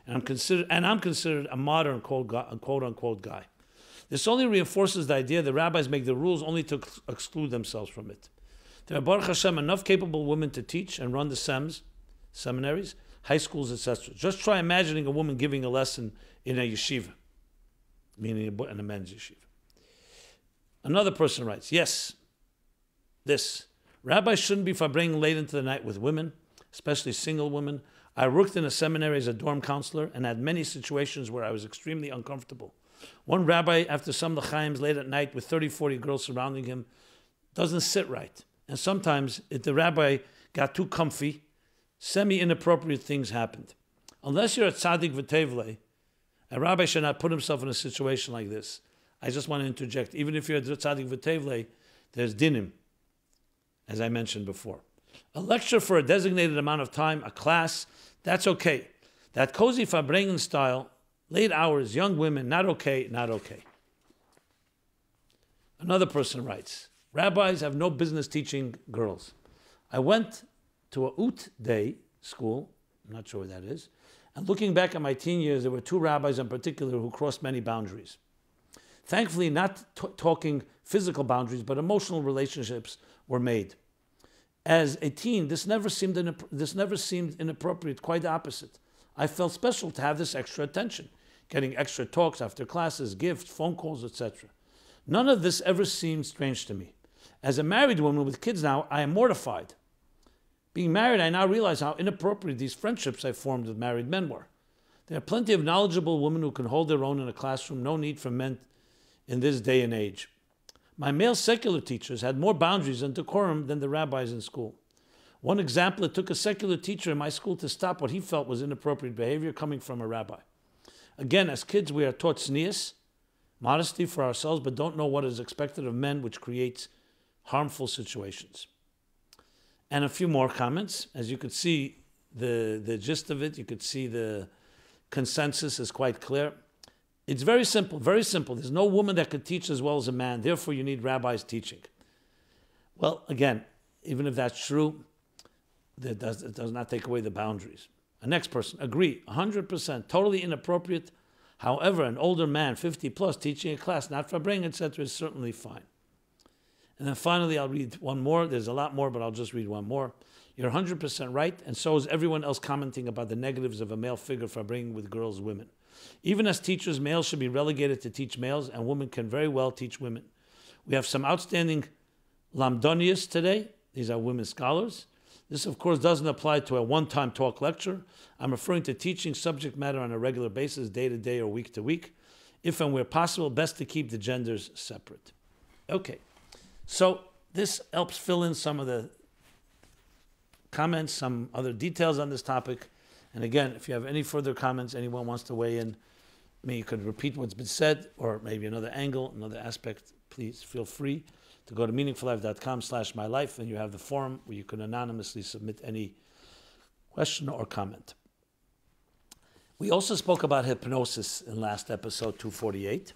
And I'm considered a modern quote-unquote guy. This only reinforces the idea that rabbis make the rules only to exclude themselves from it. There are, Baruch Hashem, enough capable women to teach and run the seminaries, high schools, etc. Just try imagining a woman giving a lesson in a yeshiva, meaning in a men's yeshiva. Another person writes, yes, rabbis shouldn't be bringing late into the night with women, especially single women. I worked in a seminary as a dorm counselor and had many situations where I was extremely uncomfortable. One rabbi, after some l'chaim's late at night with 30, 40 girls surrounding him, doesn't sit right. And sometimes, if the rabbi got too comfy, semi-inappropriate things happened. Unless you're a tzaddik v'tevlei, a rabbi should not put himself in a situation like this. I just want to interject. Even if you're a tzaddik v'tevlei, there's dinim, as I mentioned before. A lecture for a designated amount of time, a class, that's okay. That cozy Farbrengen style, late hours, young women, not okay, not okay. Another person writes, rabbis have no business teaching girls. I went to a Ut Day school, I'm not sure what that is, and looking back at my teen years, there were 2 rabbis in particular who crossed many boundaries. Thankfully, not talking physical boundaries, but emotional relationships were made. As a teen, this never seemed inappropriate, quite the opposite. I felt special to have this extra attention, getting extra talks after classes, gifts, phone calls, etc. None of this ever seemed strange to me. As a married woman with kids now, I am mortified. Being married, I now realize how inappropriate these friendships I formed with married men were. There are plenty of knowledgeable women who can hold their own in a classroom, no need for men in this day and age. My male secular teachers had more boundaries and decorum than the rabbis in school. One example, it took a secular teacher in my school to stop what he felt was inappropriate behavior coming from a rabbi. Again, as kids, we are taught tznius, modesty for ourselves, but don't know what is expected of men, which creates harmful situations. And a few more comments. As you could see, the gist of it, you could see the consensus is quite clear. It's very simple, very simple. There's no woman that could teach as well as a man. Therefore, you need rabbis teaching. Well, again, even if that's true, it does not take away the boundaries. A next person, agree, 100%, totally inappropriate. However, an older man, 50 plus, teaching a class, not for bring, etc., is certainly fine. And then finally, I'll read one more. There's a lot more, but I'll just read one more. You're 100% right, and so is everyone else commenting about the negatives of a male figure for bringing with girls, women. Even as teachers, males should be relegated to teach males, and women can very well teach women. We have some outstanding lamdonias today. These are women scholars. This, of course, doesn't apply to a one-time talk lecture. I'm referring to teaching subject matter on a regular basis, day to day or week to week. If and where possible, best to keep the genders separate. Okay, so this helps fill in some of the comments, some other details on this topic. And again, if you have any further comments, anyone wants to weigh in, maybe you could repeat what's been said, or maybe another angle, another aspect, please feel free to go to meaningfullife.com/mylife, and you have the forum where you can anonymously submit any question or comment. We also spoke about hypnosis in last episode 248.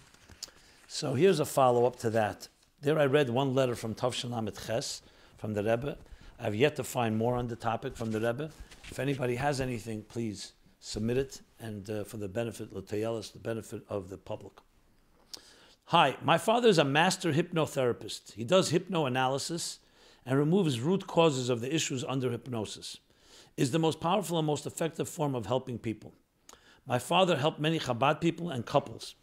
So here's a follow-up to that. There I read one letter from Tavshin Lamed Ches from the Rebbe. I have yet to find more on the topic from the Rebbe. If anybody has anything, please submit it, and for the benefit, l'tayelis, the benefit of the public. Hi, my father is a master hypnotherapist. He does hypnoanalysis and removes root causes of the issues under hypnosis. Is the most powerful and most effective form of helping people. My father helped many Chabad people and couples.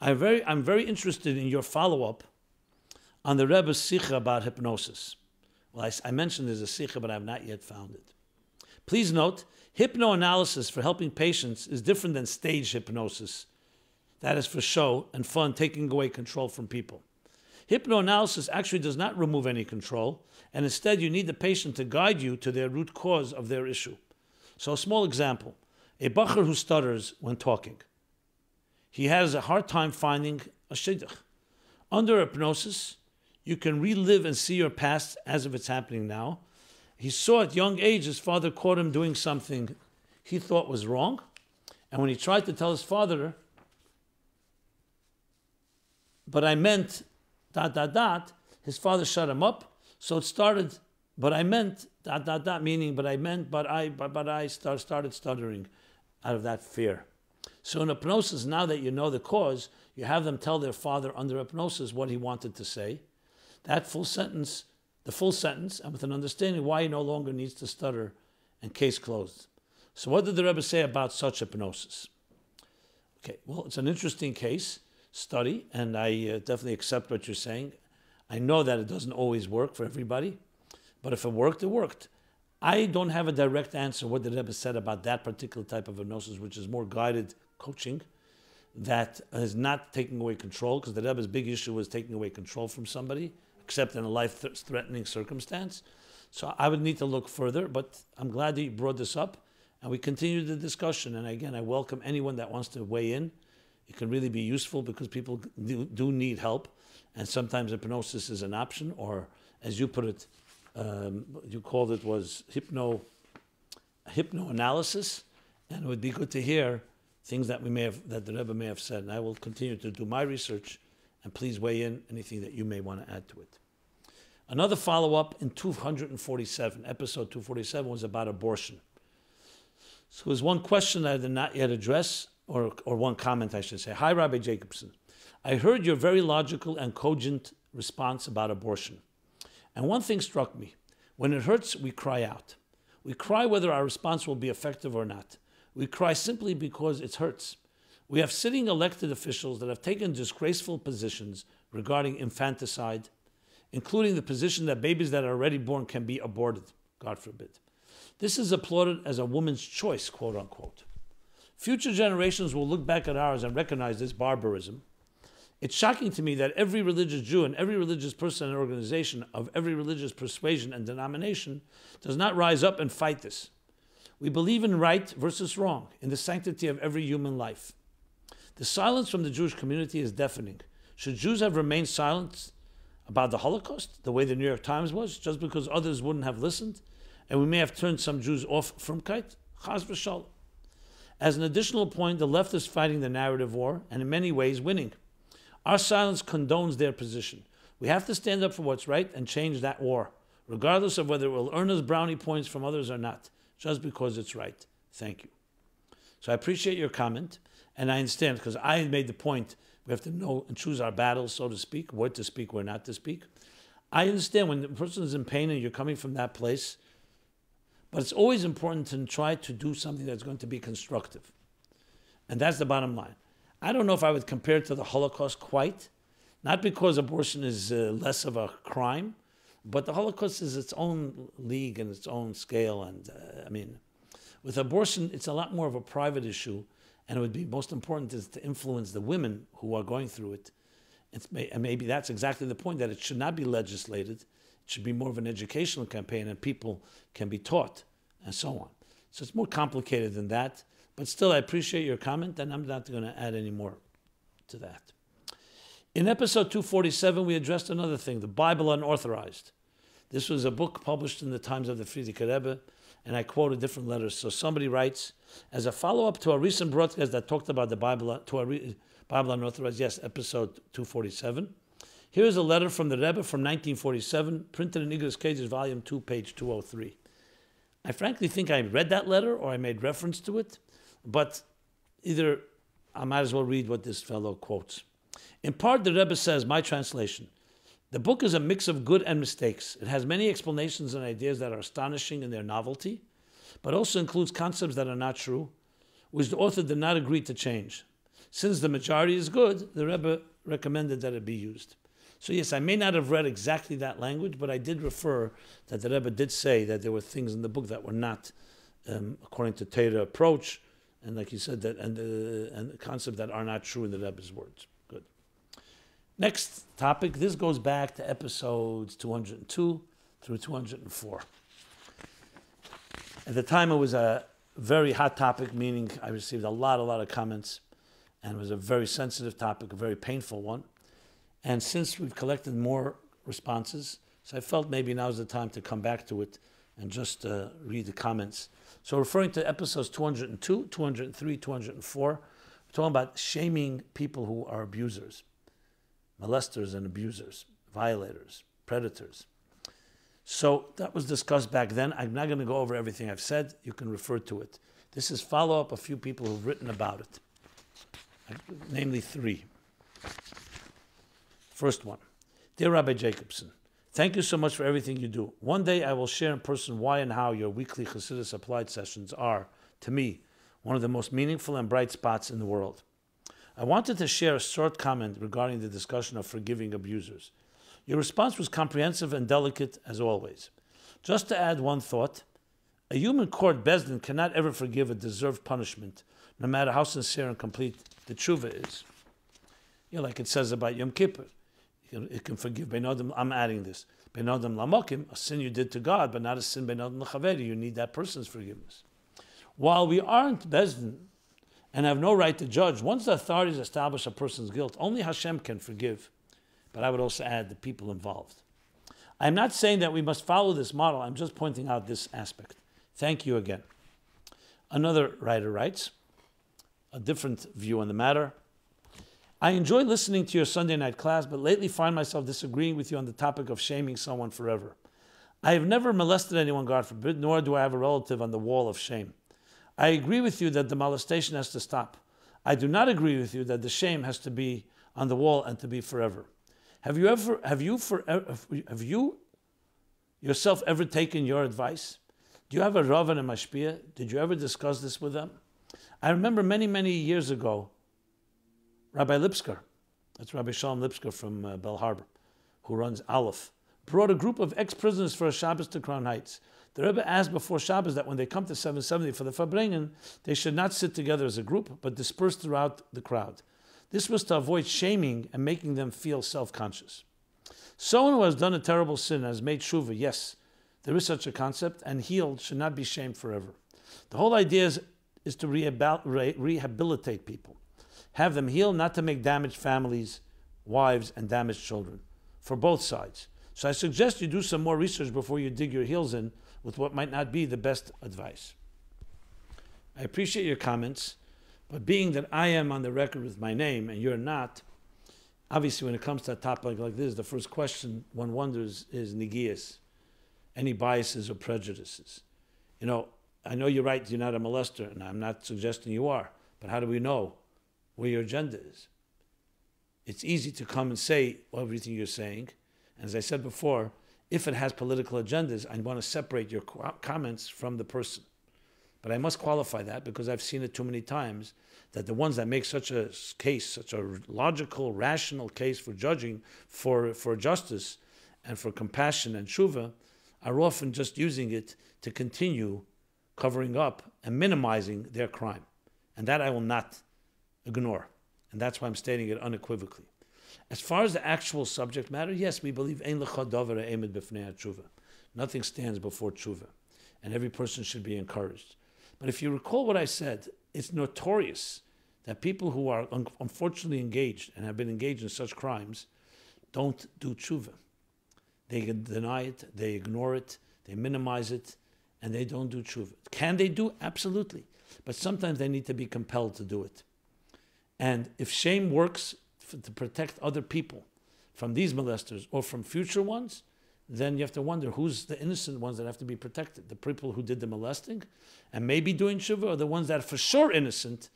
I'm very interested in your follow-up on the Rebbe's sikha about hypnosis. Well, I mentioned there's a sikha, but I have not yet found it. Please note, hypnoanalysis for helping patients is different than stage hypnosis. That is for show and fun, taking away control from people. Hypnoanalysis actually does not remove any control, and instead you need the patient to guide you to their root cause of their issue. So a small example, a bacher who stutters when talking. He has a hard time finding a shidduch. Under hypnosis, you can relive and see your past as if it's happening now. He saw at young age his father caught him doing something he thought was wrong, and when he tried to tell his father, but I meant ... his father shut him up. So it started, but I meant ... meaning, but I meant, but I started stuttering out of that fear. So in hypnosis, now that you know the cause, you have them tell their father under hypnosis what he wanted to say. That full sentence, the full sentence, and with an understanding why he no longer needs to stutter, and case closed. So what did the Rebbe say about such hypnosis? Okay, well, it's an interesting case study, and I definitely accept what you're saying. I know that it doesn't always work for everybody, but if it worked, it worked. I don't have a direct answer what the Rebbe said about that particular type of hypnosis, which is more guided coaching, that is not taking away control, because the Rebbe's big issue was taking away control from somebody, except in a life-threatening circumstance. So I would need to look further, but I'm glad that you brought this up, and we continue the discussion. And again, I welcome anyone that wants to weigh in. It can really be useful because people do need help, and sometimes hypnosis is an option, or as you put it, you called it was hypnoanalysis, and it would be good to hear things that that the Rebbe may have said. And I will continue to do my research, and please weigh in anything that you may want to add to it. Another follow-up in 247, episode 247, was about abortion. So there's one question that I did not yet address, or one comment I should say. Hi, Rabbi Jacobson. I heard your very logical and cogent response about abortion. And one thing struck me. When it hurts, we cry out. We cry whether our response will be effective or not. We cry simply because it hurts. We have sitting elected officials that have taken disgraceful positions regarding infanticide, including the position that babies that are already born can be aborted, God forbid. This is applauded as a woman's choice, quote unquote. Future generations will look back at ours and recognize this barbarism. It's shocking to me that every religious Jew and every religious person and organization of every religious persuasion and denomination does not rise up and fight this. We believe in right versus wrong, in the sanctity of every human life. The silence from the Jewish community is deafening. Should Jews have remained silent about the Holocaust, the way the New York Times was, just because others wouldn't have listened, and we may have turned some Jews off from Kait? Chas v'shalom. As an additional point, the left is fighting the narrative war, and in many ways winning. Our silence condones their position. We have to stand up for what's right and change that war, regardless of whether it will earn us brownie points from others or not, just because it's right. Thank you. So I appreciate your comment, and I understand, because I made the point, we have to know and choose our battles, so to speak, what to speak, where not to speak. I understand when the person is in pain and you're coming from that place, but it's always important to try to do something that's going to be constructive. And that's the bottom line. I don't know if I would compare it to the Holocaust quite, not because abortion is less of a crime, But the Holocaust is its own league and its own scale. And with abortion, it's a lot more of a private issue. And it would be most important is to influence the women who are going through it. And maybe that's exactly the point, that it should not be legislated. It should be more of an educational campaign, and people can be taught and so on. So it's more complicated than that. But still, I appreciate your comment, and I'm not going to add any more to that. In episode 247, we addressed another thing, the Bible Unauthorized. This was a book published in the times of the Frierdiker Rebbe, and I quoted different letters. So somebody writes, as a follow-up to a recent broadcast that talked about the Bible, Bible Unauthorized, yes, episode 247. Here is a letter from the Rebbe from 1947, printed in Igros Cages, volume 2, page 203. I frankly think I read that letter or I made reference to it, but either I might as well read what this fellow quotes. In part, the Rebbe says, my translation, the book is a mix of good and mistakes. It has many explanations and ideas that are astonishing in their novelty, but also includes concepts that are not true, which the author did not agree to change. Since the majority is good, the Rebbe recommended that it be used. So yes, I may not have read exactly that language, but I did refer that the Rebbe did say that there were things in the book that were not according to Torah approach, and like you said, that and the concept that are not true in the Rebbe's words. Good. Next topic. This goes back to episodes 202 through 204. At the time, it was a very hot topic, meaning I received a lot of comments, and it was a very sensitive topic, a very painful one. And since we've collected more responses, so I felt maybe now's the time to come back to it and just read the comments. So referring to episodes 202, 203, 204, we're talking about shaming people who are abusers, molesters and abusers, violators, predators. So that was discussed back then. I'm not going to go over everything I've said. You can refer to it. This is follow-up, a few people who've written about it, namely 3. First one, dear Rabbi Jacobson, thank you so much for everything you do. One day I will share in person why and how your weekly Chassidus applied sessions are, to me, one of the most meaningful and bright spots in the world. I wanted to share a short comment regarding the discussion of forgiving abusers. Your response was comprehensive and delicate as always. Just to add one thought, a human court Beis Din cannot ever forgive a deserved punishment, no matter how sincere and complete the tshuva is. Like it says about Yom Kippur. It can forgive Ben Adam. I'm adding this. Ben Adam Lamokim, a sin you did to God, but not a sin Ben Adam L'Chaveri. You need that person's forgiveness. While we aren't Beis Din and have no right to judge, once the authorities establish a person's guilt, only Hashem can forgive. But I would also add the people involved. I'm not saying that we must follow this model. I'm just pointing out this aspect. Thank you again. Another writer writes, a different view on the matter. I enjoy listening to your Sunday night class, but lately find myself disagreeing with you on the topic of shaming someone forever. I have never molested anyone, God forbid, nor do I have a relative on the wall of shame. I agree with you that the molestation has to stop. I do not agree with you that the shame has to be on the wall and to be forever. Have you yourself ever taken your advice? Do you have a Rav and a Mashpia? Did you ever discuss this with them? I remember many years ago, Rabbi Lipsker, that's Rabbi Shalom Lipsker from Bell Harbor, who runs Aleph, brought a group of ex-prisoners for a Shabbos to Crown Heights. The Rebbe asked before Shabbos that when they come to 770 for the Farbrengen, they should not sit together as a group, but disperse throughout the crowd. This was to avoid shaming and making them feel self-conscious. Someone who has done a terrible sin and has made tshuva, yes, there is such a concept, and healed should not be shamed forever. The whole idea is to rehabilitate people. Have them heal, not to make damaged families, wives, and damaged children, for both sides. So I suggest you do some more research before you dig your heels in with what might not be the best advice. I appreciate your comments, but being that I am on the record with my name and you're not, obviously when it comes to a topic like this, the first question one wonders is nigias, any biases or prejudices. I know you're right, you're not a molester, and I'm not suggesting you are, but how do we know where your agenda is? It's easy to come and say everything you're saying. And as I said before, if it has political agendas, I want to separate your comments from the person. But I must qualify that because I've seen it too many times that the ones that make such a case, such a logical, rational case for judging, for justice, and for compassion and tshuva are often just using it to continue covering up and minimizing their crime. And that I will not ignore. And that's why I'm stating it unequivocally. As far as the actual subject matter, yes, we believe ein lecha davar ha'emed b'fnei tshuva. Nothing stands before tshuva. And every person should be encouraged. But if you recall what I said, it's notorious that people who are unfortunately engaged and have been engaged in such crimes don't do tshuva. They deny it, they ignore it, they minimize it, and they don't do tshuva. Can they do? Absolutely. But sometimes they need to be compelled to do it. And if shame works to protect other people from these molesters or from future ones, then you have to wonder who's the innocent ones that have to be protected. The people who did the molesting and maybe doing tshuva, or the ones that are for sure innocent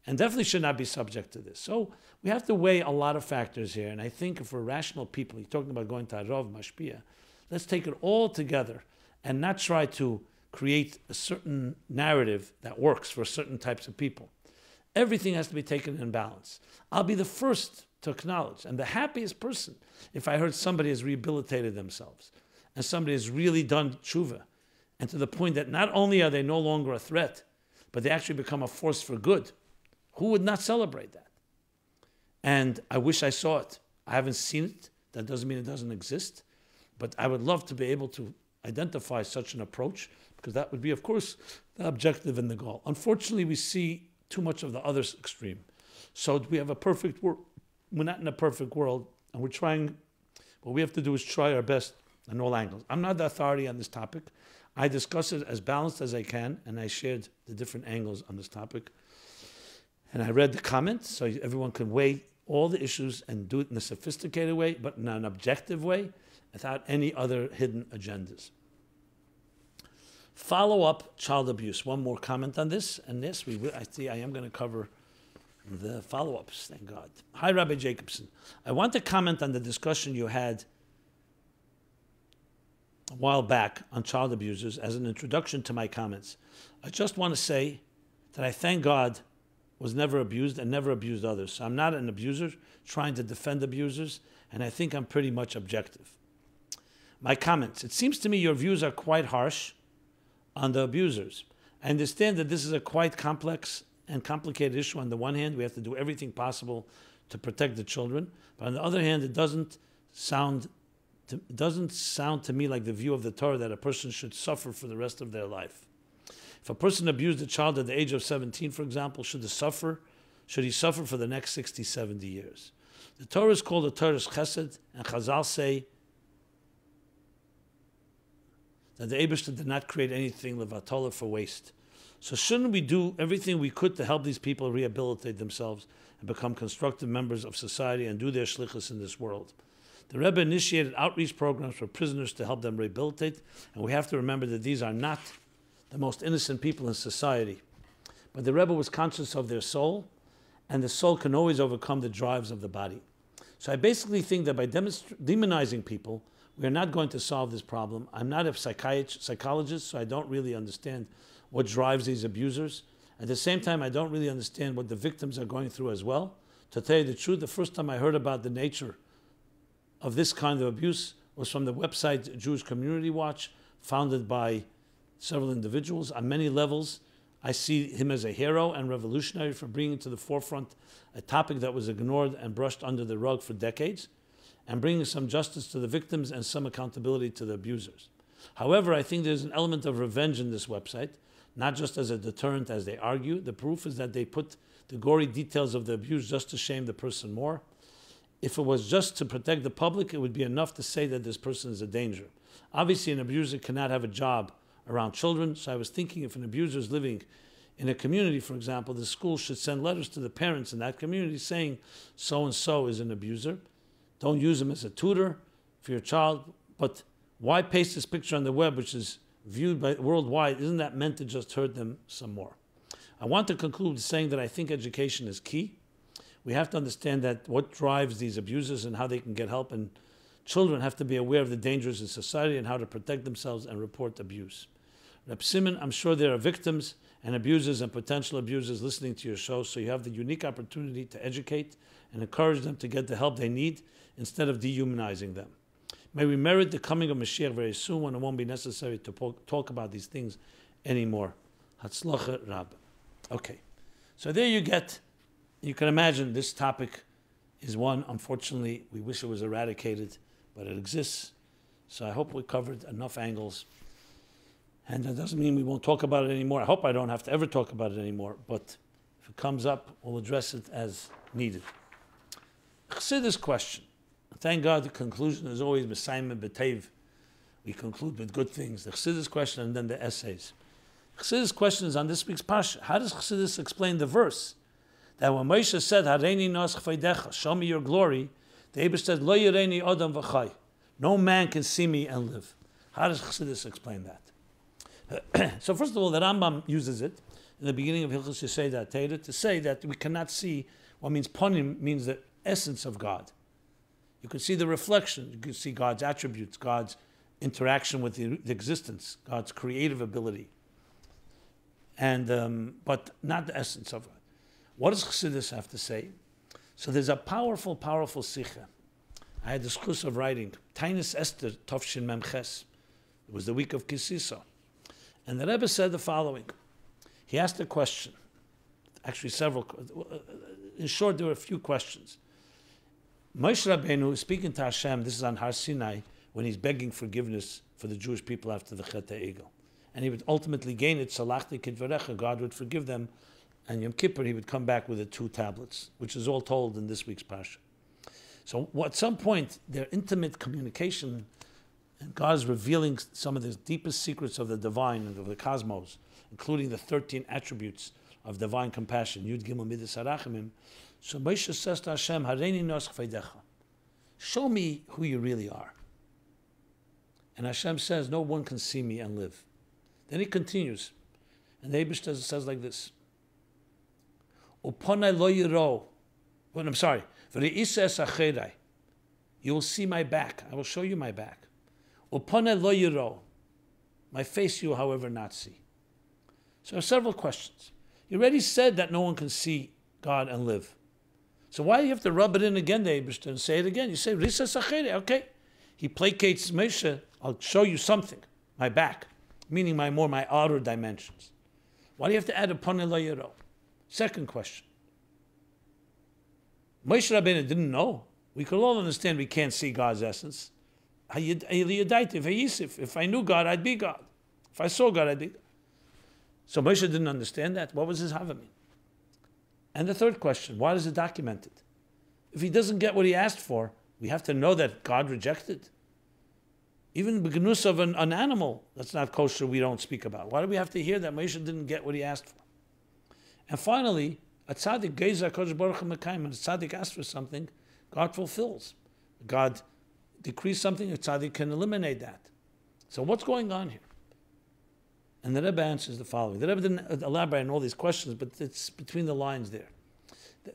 and definitely should not be subject to this. So we have to weigh a lot of factors here. And I think if we're rational people, you're talking about going to Arav, Mashpia, let's take it all together and not try to create a certain narrative that works for certain types of people. Everything has to be taken in balance. I'll be the first to acknowledge, and the happiest person, if I heard somebody has rehabilitated themselves and somebody has really done tshuva, and to the point that not only are they no longer a threat, but they actually become a force for good. Who would not celebrate that? And I wish I saw it. I haven't seen it. That doesn't mean it doesn't exist. But I would love to be able to identify such an approach, because that would be, of course, the objective and the goal. Unfortunately, we see too much of the other extreme. So we have a perfect world. We're not in a perfect world, and we're trying. What we have to do is try our best on all angles. I'm not the authority on this topic. I discuss it as balanced as I can, and I shared the different angles on this topic. And I read the comments, so everyone can weigh all the issues and do it in a sophisticated way, but in an objective way, without any other hidden agendas. Follow-up child abuse. One more comment on this, and this I am going to cover the follow-ups, thank God. Hi, Rabbi Jacobson. I want to comment on the discussion you had a while back on child abusers as an introduction to my comments. I just want to say that I thank God was never abused and never abused others. So I'm not an abuser trying to defend abusers, and I think I'm pretty much objective. My comments. It seems to me your views are quite harsh on the abusers. I understand that this is a quite complex and complicated issue. On the one hand, we have to do everything possible to protect the children, but on the other hand, it doesn't sound to me like the view of the Torah that a person should suffer for the rest of their life. If a person abused a child at the age of 17, for example, should he suffer for the next 60, 70 years? The Torah is called the Torah's Chesed, and Chazal say that the Eibishter did not create anything levatola for waste. So shouldn't we do everything we could to help these people rehabilitate themselves and become constructive members of society and do their shlichus in this world? The Rebbe initiated outreach programs for prisoners to help them rehabilitate, and we have to remember that these are not the most innocent people in society. But the Rebbe was conscious of their soul, and the soul can always overcome the drives of the body. So I basically think that by demonizing people, we are not going to solve this problem. I'm not a psychologist, so I don't really understand what drives these abusers. At the same time, I don't really understand what the victims are going through as well. To tell you the truth, the first time I heard about the nature of this kind of abuse was from the website Jewish Community Watch, founded by several individuals. On many levels, I see him as a hero and revolutionary for bringing to the forefront a topic that was ignored and brushed under the rug for decades, and bringing some justice to the victims and some accountability to the abusers. However, I think there's an element of revenge in this website, not just as a deterrent as they argue. The proof is that they put the gory details of the abuse just to shame the person more. If it was just to protect the public, it would be enough to say that this person is a danger. Obviously, an abuser cannot have a job around children, so I was thinking if an abuser is living in a community, for example, the school should send letters to the parents in that community saying so-and-so is an abuser. Don't use him as a tutor for your child, but why paste this picture on the web, which is viewed by worldwide? Isn't that meant to just hurt them some more? I want to conclude saying that I think education is key. We have to understand that what drives these abusers and how they can get help, and children have to be aware of the dangers in society and how to protect themselves and report abuse. Reb Simon, I'm sure there are victims and abusers and potential abusers listening to your show, so you have the unique opportunity to educate and encourage them to get the help they need instead of dehumanizing them. May we merit the coming of Mashiach very soon, when it won't be necessary to talk about these things anymore. Hatzlacha Rab. Okay, so there you get. You can imagine this topic is one, unfortunately, we wish it was eradicated, but it exists. So I hope we covered enough angles. And that doesn't mean we won't talk about it anymore. I hope I don't have to ever talk about it anymore, but if it comes up, we'll address it as needed. Chassidus question. Thank God the conclusion is always Mesayim B'Tev. We conclude with good things. The Chassidus question and then the essays. Chassidus question is on this week's Pasha. How does Chassidus explain the verse that when Moshe said, Hareini nos chveidecha, show me your glory, the Eibus said, Lo yireini odam v'chai, no man can see me and live. How does Chassidus explain that? So first of all, the Rambam uses it in the beginning of Hilchos Yeseda Torah to say that we cannot see what means ponim means the essence of God. You can see the reflection, you can see God's attributes, God's interaction with the existence, God's creative ability, and but not the essence of it. What does Chassidus have to say? So there's a powerful, powerful sikha. I had the schus of writing Tainis Esther Tovshin Memches. It was the week of Kisisa. And the Rebbe said the following. He asked a question. Actually, several. In short, there were a few questions. Moshe Rabbeinu is speaking to Hashem. This is on Har Sinai, when he's begging forgiveness for the Jewish people after the Chet HaEgel. And he would ultimately gain it. Salachti kidvarecha. God would forgive them. And Yom Kippur, he would come back with the 2 tablets, which is all told in this week's Pasha. So at some point, their intimate communication, and God is revealing some of the deepest secrets of the divine and of the cosmos, including the 13 attributes of divine compassion, Yud Gimel Midas Harachamim. So Moshe says to Hashem, Hareini nos chveidecha, show me who you really are. And Hashem says, no one can see me and live. Then he continues, and the Eibishter says like this, Uponai lo yiro. Well, I'm sorry. You will see my back. I will show you my back. Uponai lo yiro. My face you will, however, not see. So several questions. You already said that no one can see God and live. So why do you have to rub it in again, the Eibishter, and say it again? You say, Risa Sachere, okay. He placates Moshe, I'll show you something, my back, meaning my outer dimensions. Why do you have to add Uponai lo yiro? Second question. Moshe Rabbeinu didn't know. We could all understand we can't see God's essence. If I knew God, I'd be God. If I saw God, I'd be God. So Moshe didn't understand that. What was his havamim? And the third question, why is it documented? If he doesn't get what he asked for, we have to know that God rejected. Even the gnus of an animal that's not kosher, we don't speak about. Why do we have to hear that Moshe didn't get what he asked for? And finally, a tzaddik geiza kodesh baruch hu mekayim. When a tzaddik asks for something, God fulfills. God decrees something, a tzaddik can eliminate that. So what's going on here? And the Rebbe answers the following. The Rebbe didn't elaborate on all these questions, but it's between the lines there.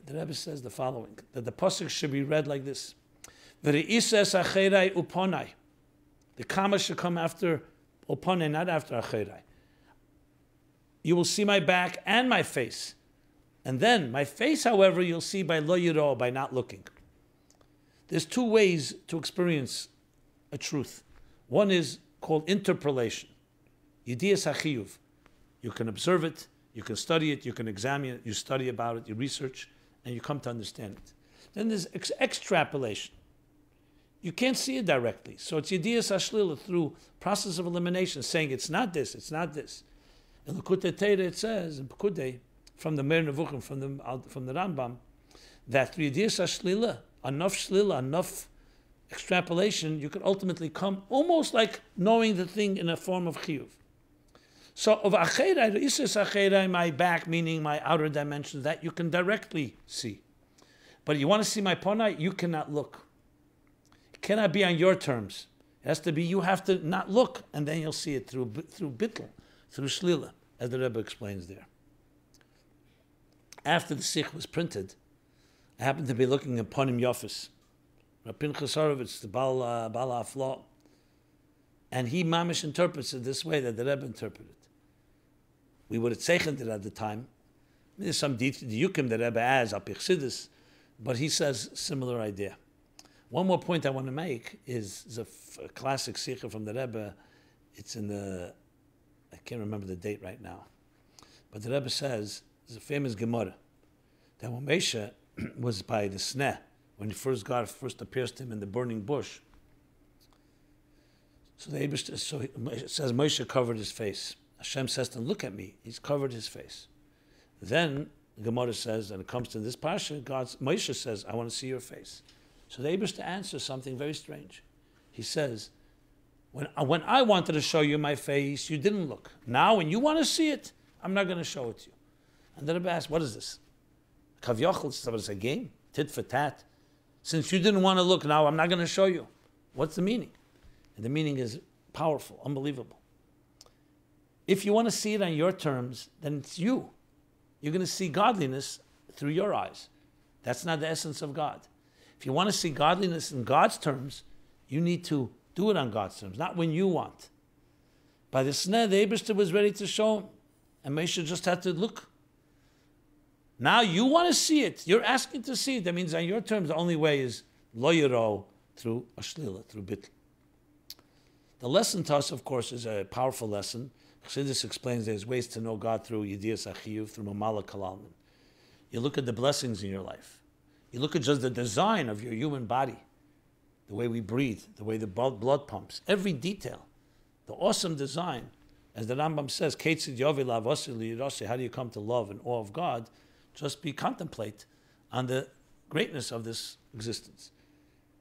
The Rebbe says the following, that the pasuk should be read like this. V're'ises acherai uponai. The comma should come after uponai, not after acherai. You will see my back and my face. And then my face, however, you'll see by lo yiro, by not looking. There's 2 ways to experience a truth. One is called interpolation. Yediyas hachiyuv. You can observe it, you can study it, you can examine it, you study about it, you research, and you come to understand it. Then there's extrapolation. You can't see it directly. So it's yediyas hashlila through process of elimination, saying it's not this, it's not this. In L'Kutei Torah it says, in Pekudei, from the Mer Nevuchim, from the Rambam, that through Yediyas HaShlila, enough extrapolation, you could ultimately come almost like knowing the thing in a form of chiyuv. So of acherai, Isis acherai, my back, meaning my outer dimensions, that you can directly see. But you want to see my ponai, you cannot look. It cannot be on your terms. It has to be, you have to not look, and then you'll see it through bittul, through shlila, as the Rebbe explains there. After the sikh was printed, I happened to be looking at Ponim Yofis, Pinchas Horovitz, the Baal Hafla, and he mamish interprets it this way that the Rebbe interpreted. We would have zeichened it at the time. There's some diyukim the Rebbe has, Chassidus, but he says similar idea. One more point I want to make is a classic sikha from the Rebbe. It's in I can't remember the date right now, but the Rebbe says, there's a famous Gemara, that when Moshe was by the sneh, when God first appears to him in the burning bush, so it says Moshe covered his face. Hashem says to him, look at me. He's covered his face. Then the Gemara says, and it comes to this parsha, Moshe says, I want to see your face. So the Eibishter answers something very strange. He says, when I wanted to show you my face, you didn't look. Now when you want to see it, I'm not going to show it to you. And the Rebbe asked, what is this? Kavyochel, it's a game, tit for tat. Since you didn't want to look, now I'm not going to show you. What's the meaning? And the meaning is powerful, unbelievable. If you want to see it on your terms, then it's you. You're going to see godliness through your eyes. That's not the essence of God. If you want to see godliness in God's terms, you need to do it on God's terms, not when you want. By the sneh, the Eibishter was ready to show him, and Moshe just had to look. Now you want to see it. You're asking to see it. That means on your terms, the only way is lo yiro, through ashlila, through bitl. The lesson to us, of course, is a powerful lesson. Chassidus explains there's ways to know God through yediyas achiyuv, through mamala kalalman. You look at the blessings in your life. You look at just the design of your human body, the way we breathe, the way the blood pumps, every detail, the awesome design. As the Rambam says, how do you come to love and awe of God? Just contemplate on the greatness of this existence.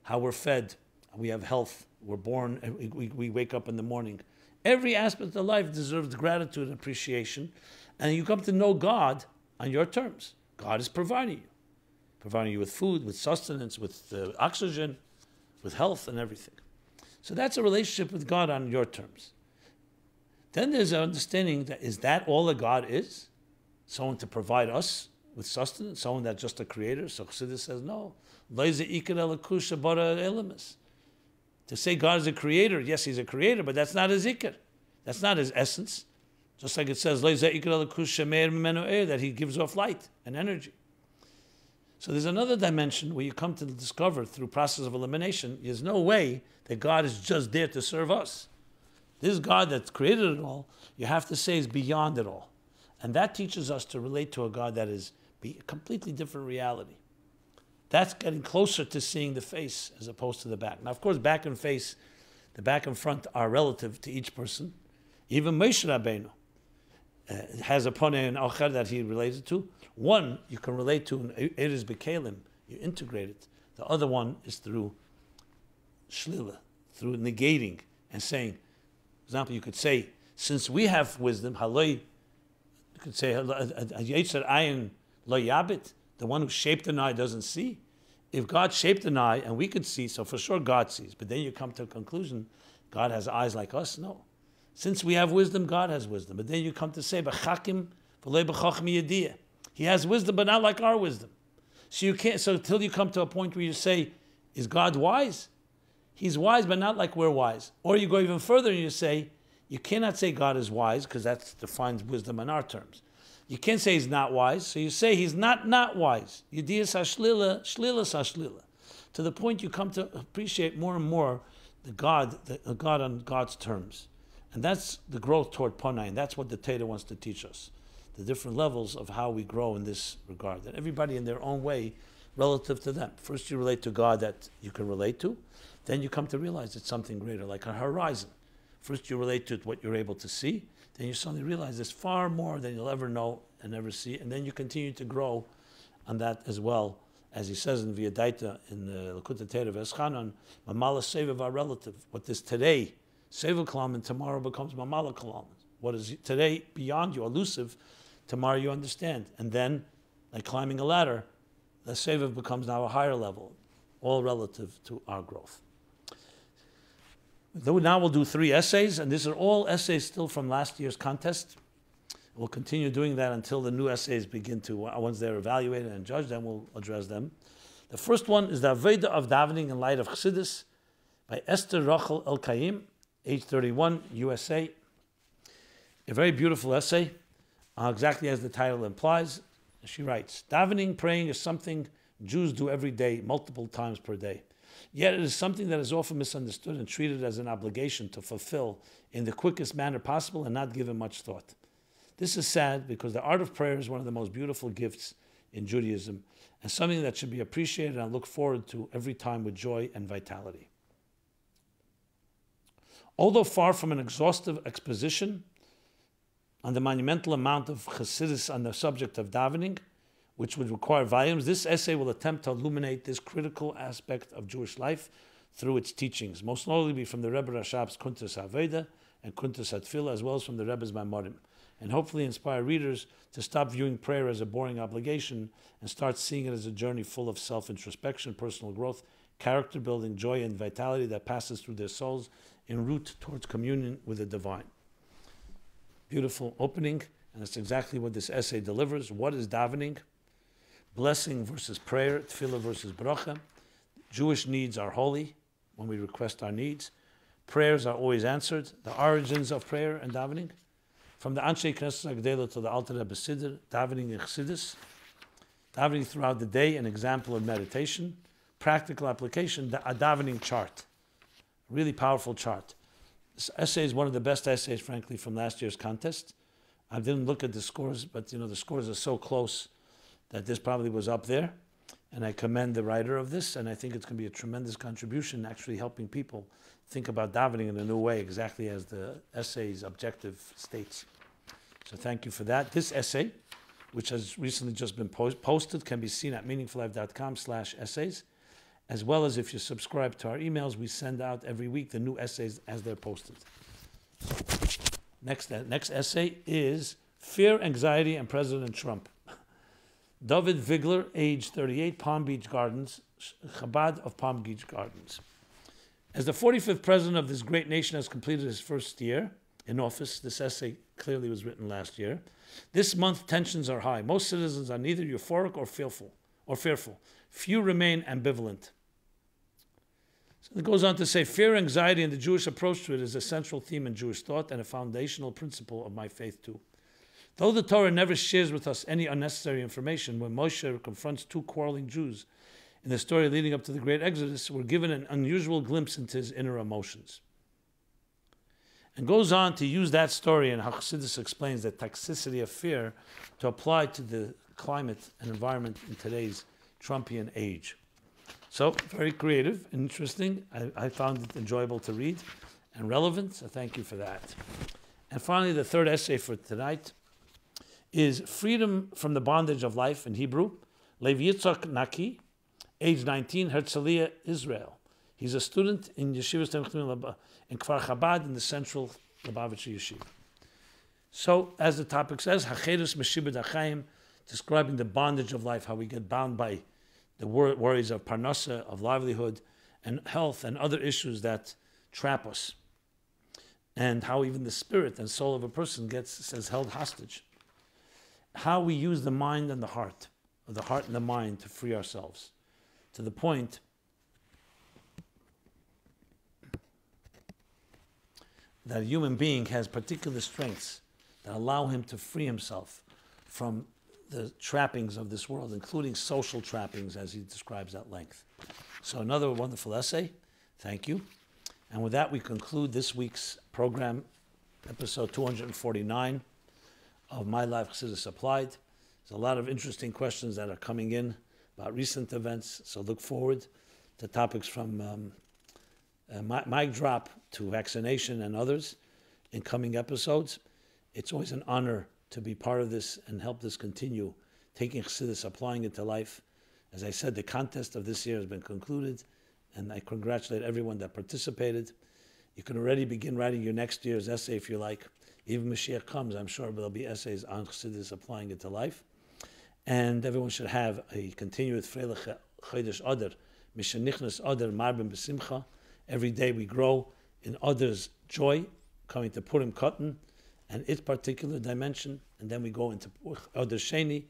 How we're fed, we have health, we're born, we wake up in the morning. Every aspect of life deserves gratitude and appreciation, and you come to know God on your terms. God is providing you with food, with sustenance, with oxygen, with health and everything. So that's a relationship with God on your terms. Then there's an understanding that is that all that God is? Someone to provide us with sustenance? Someone that's just a creator? So Chassidus says, no. To say God is a creator, yes, he's a creator, but that's not his ikar. That's not his essence. Just like it says, that he gives off light and energy. So there's another dimension where you come to discover through process of elimination, there's no way that God is just there to serve us. This God that created it all, you have to say is beyond it all. And that teaches us to relate to a God that is a completely different reality. That's getting closer to seeing the face as opposed to the back. Now, of course, back and face, the back and front are relative to each person. Even Moshe Rabbeinu has a poneh and acher that he related to. One you can relate to in Eres B'Kelim, you integrate it. The other one is through shlila, through negating and saying, for example, you could say, since we have wisdom, haloi, you could say, Yetzer Ayin lo yabit, the one who shaped an eye doesn't see. If God shaped an eye and we could see, so for sure God sees. But then you come to a conclusion, God has eyes like us? No. Since we have wisdom, God has wisdom. But then you come to say, B'chakim v'lei b'chachmi yediyah. He has wisdom, but not like our wisdom. So you can't. So until you come to a point where you say, "Is God wise?" He's wise, but not like we're wise. Or you go even further and you say, you cannot say God is wise because that defines wisdom in our terms. You can't say he's not wise, so you say he's not wise. Yediyas hashlila, shlilas hashlila. To the point you come to appreciate more and more the God on God's terms, and that's the growth toward Panay. And that's what the Torah wants to teach us. The different levels of how we grow in this regard. And everybody in their own way, relative to them. First you relate to God that you can relate to. Then you come to realize it's something greater, like a horizon. First you relate to what you're able to see. Then you suddenly realize there's far more than you'll ever know and ever see. And then you continue to grow on that as well. As he says in V'yadaita, in the Lakutei Torah V'eschanan, Mamala Sevav our relative. What is today, Sevav Kalam, and tomorrow becomes Mamala Kalam. What is today beyond you, elusive, tomorrow you understand. And then, like climbing a ladder, the Sevav becomes now a higher level, all relative to our growth. Now we'll do 3 essays, and these are all essays still from last year's contest. We'll continue doing that until the new essays begin to, once they're evaluated and judged, then we'll address them. The first one is the Aveda of Davening in Light of Chassidus by Esther Rachel El-Kaim, age 31, USA. A very beautiful essay, exactly as the title implies. She writes, davening, praying is something Jews do every day, multiple times per day. Yet it is something that is often misunderstood and treated as an obligation to fulfill in the quickest manner possible and not given much thought. This is sad because the art of prayer is one of the most beautiful gifts in Judaism and something that should be appreciated and looked forward to every time with joy and vitality. Although far from an exhaustive exposition on the monumental amount of Chassidus on the subject of davening, which would require volumes, this essay will attempt to illuminate this critical aspect of Jewish life through its teachings, most notably from the Rebbe Rashab's Kuntres HaAveda and Kuntres HaTfilah, as well as from the Rebbe's Maimorim, and hopefully inspire readers to stop viewing prayer as a boring obligation and start seeing it as a journey full of self-introspection, personal growth, character building, joy, and vitality that passes through their souls en route towards communion with the divine. Beautiful opening, and that's exactly what this essay delivers. What is davening? Blessing versus prayer, tefillah versus bracha. Jewish needs are holy when we request our needs. Prayers are always answered. The origins of prayer and davening. From the Anshe Knesset Agdela to the Alter Rebbe Siddur, davening in Chassidus. Davening throughout the day, an example of meditation. Practical application, a davening chart. Really powerful chart. This essay is one of the best essays, frankly, from last year's contest. I didn't look at the scores, but the scores are so close that this probably was up there. And I commend the writer of this, and I think it's going to be a tremendous contribution, actually helping people think about davening in a new way, exactly as the essay's objective states. So thank you for that. This essay, which has recently just been posted, can be seen at meaningfullife.com/essays. As well as if you subscribe to our emails, we send out every week the new essays as they're posted. Next essay is Fear, Anxiety, and President Trump. David Vigler, age 38, Palm Beach Gardens, Chabad of Palm Beach Gardens. As the 45th president of this great nation has completed his first year in office, this essay clearly was written last year. This month, tensions are high. Most citizens are neither euphoric or fearful. Few remain ambivalent. So it goes on to say, fear, anxiety, and the Jewish approach to it is a central theme in Jewish thought and a foundational principle of my faith too. Though the Torah never shares with us any unnecessary information, when Moshe confronts two quarreling Jews in the story leading up to the Great Exodus, we're given an unusual glimpse into his inner emotions. And goes on to use that story and how Chassidus explains the toxicity of fear to apply to the climate and environment in today's Trumpian age. So, very creative and interesting. I found it enjoyable to read and relevant, so thank you for that. And finally, the third essay for tonight is Freedom from the Bondage of Life in Hebrew. Lev Yitzhak Naki, age 19, Herzliya, Israel. He's a student in Yeshivas in Kfar Chabad in the central Lubavitcher Yeshiva. So, as the topic says, Hacherus Meshibed HaChaim, describing the bondage of life, how we get bound by the worries of parnasa, of livelihood, and health, and other issues that trap us, and how even the spirit and soul of a person says held hostage. How we use the mind and the heart, or the heart and the mind, to free ourselves, to the point that a human being has particular strengths that allow him to free himself from the trappings of this world, including social trappings, as he describes at length. So another wonderful essay. Thank you. And with that, we conclude this week's program, episode 249 of My Life Chassidus Applied. There's a lot of interesting questions that are coming in about recent events, so look forward to topics from mic drop to vaccination and others in coming episodes. It's always an honor to be part of this and help this continue, taking Chassidus, applying it to life. As I said, the contest of this year has been concluded, and I congratulate everyone that participated. You can already begin writing your next year's essay if you like. Even Mashiach comes, I'm sure there'll be essays on Chassidus, applying it to life. And everyone should have a continuous Freilich Chodesh Adar, Mishanichnas Adar Marbim B'Simcha. Every day we grow in others' joy, coming to Purim Katan and its particular dimension, and then we go into Adar Sheni.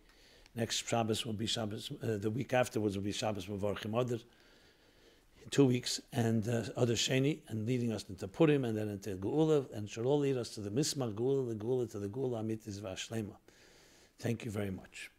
Next Shabbos will be Shabbos, the week afterwards will be Shabbos Mevorchim Adar, in 2 weeks, and Adar Sheni, and leading us into Purim, and then into Geula, and shall all lead us to the Mismar Geula, the Geula to the Geula Amitis Vashlema. Thank you very much.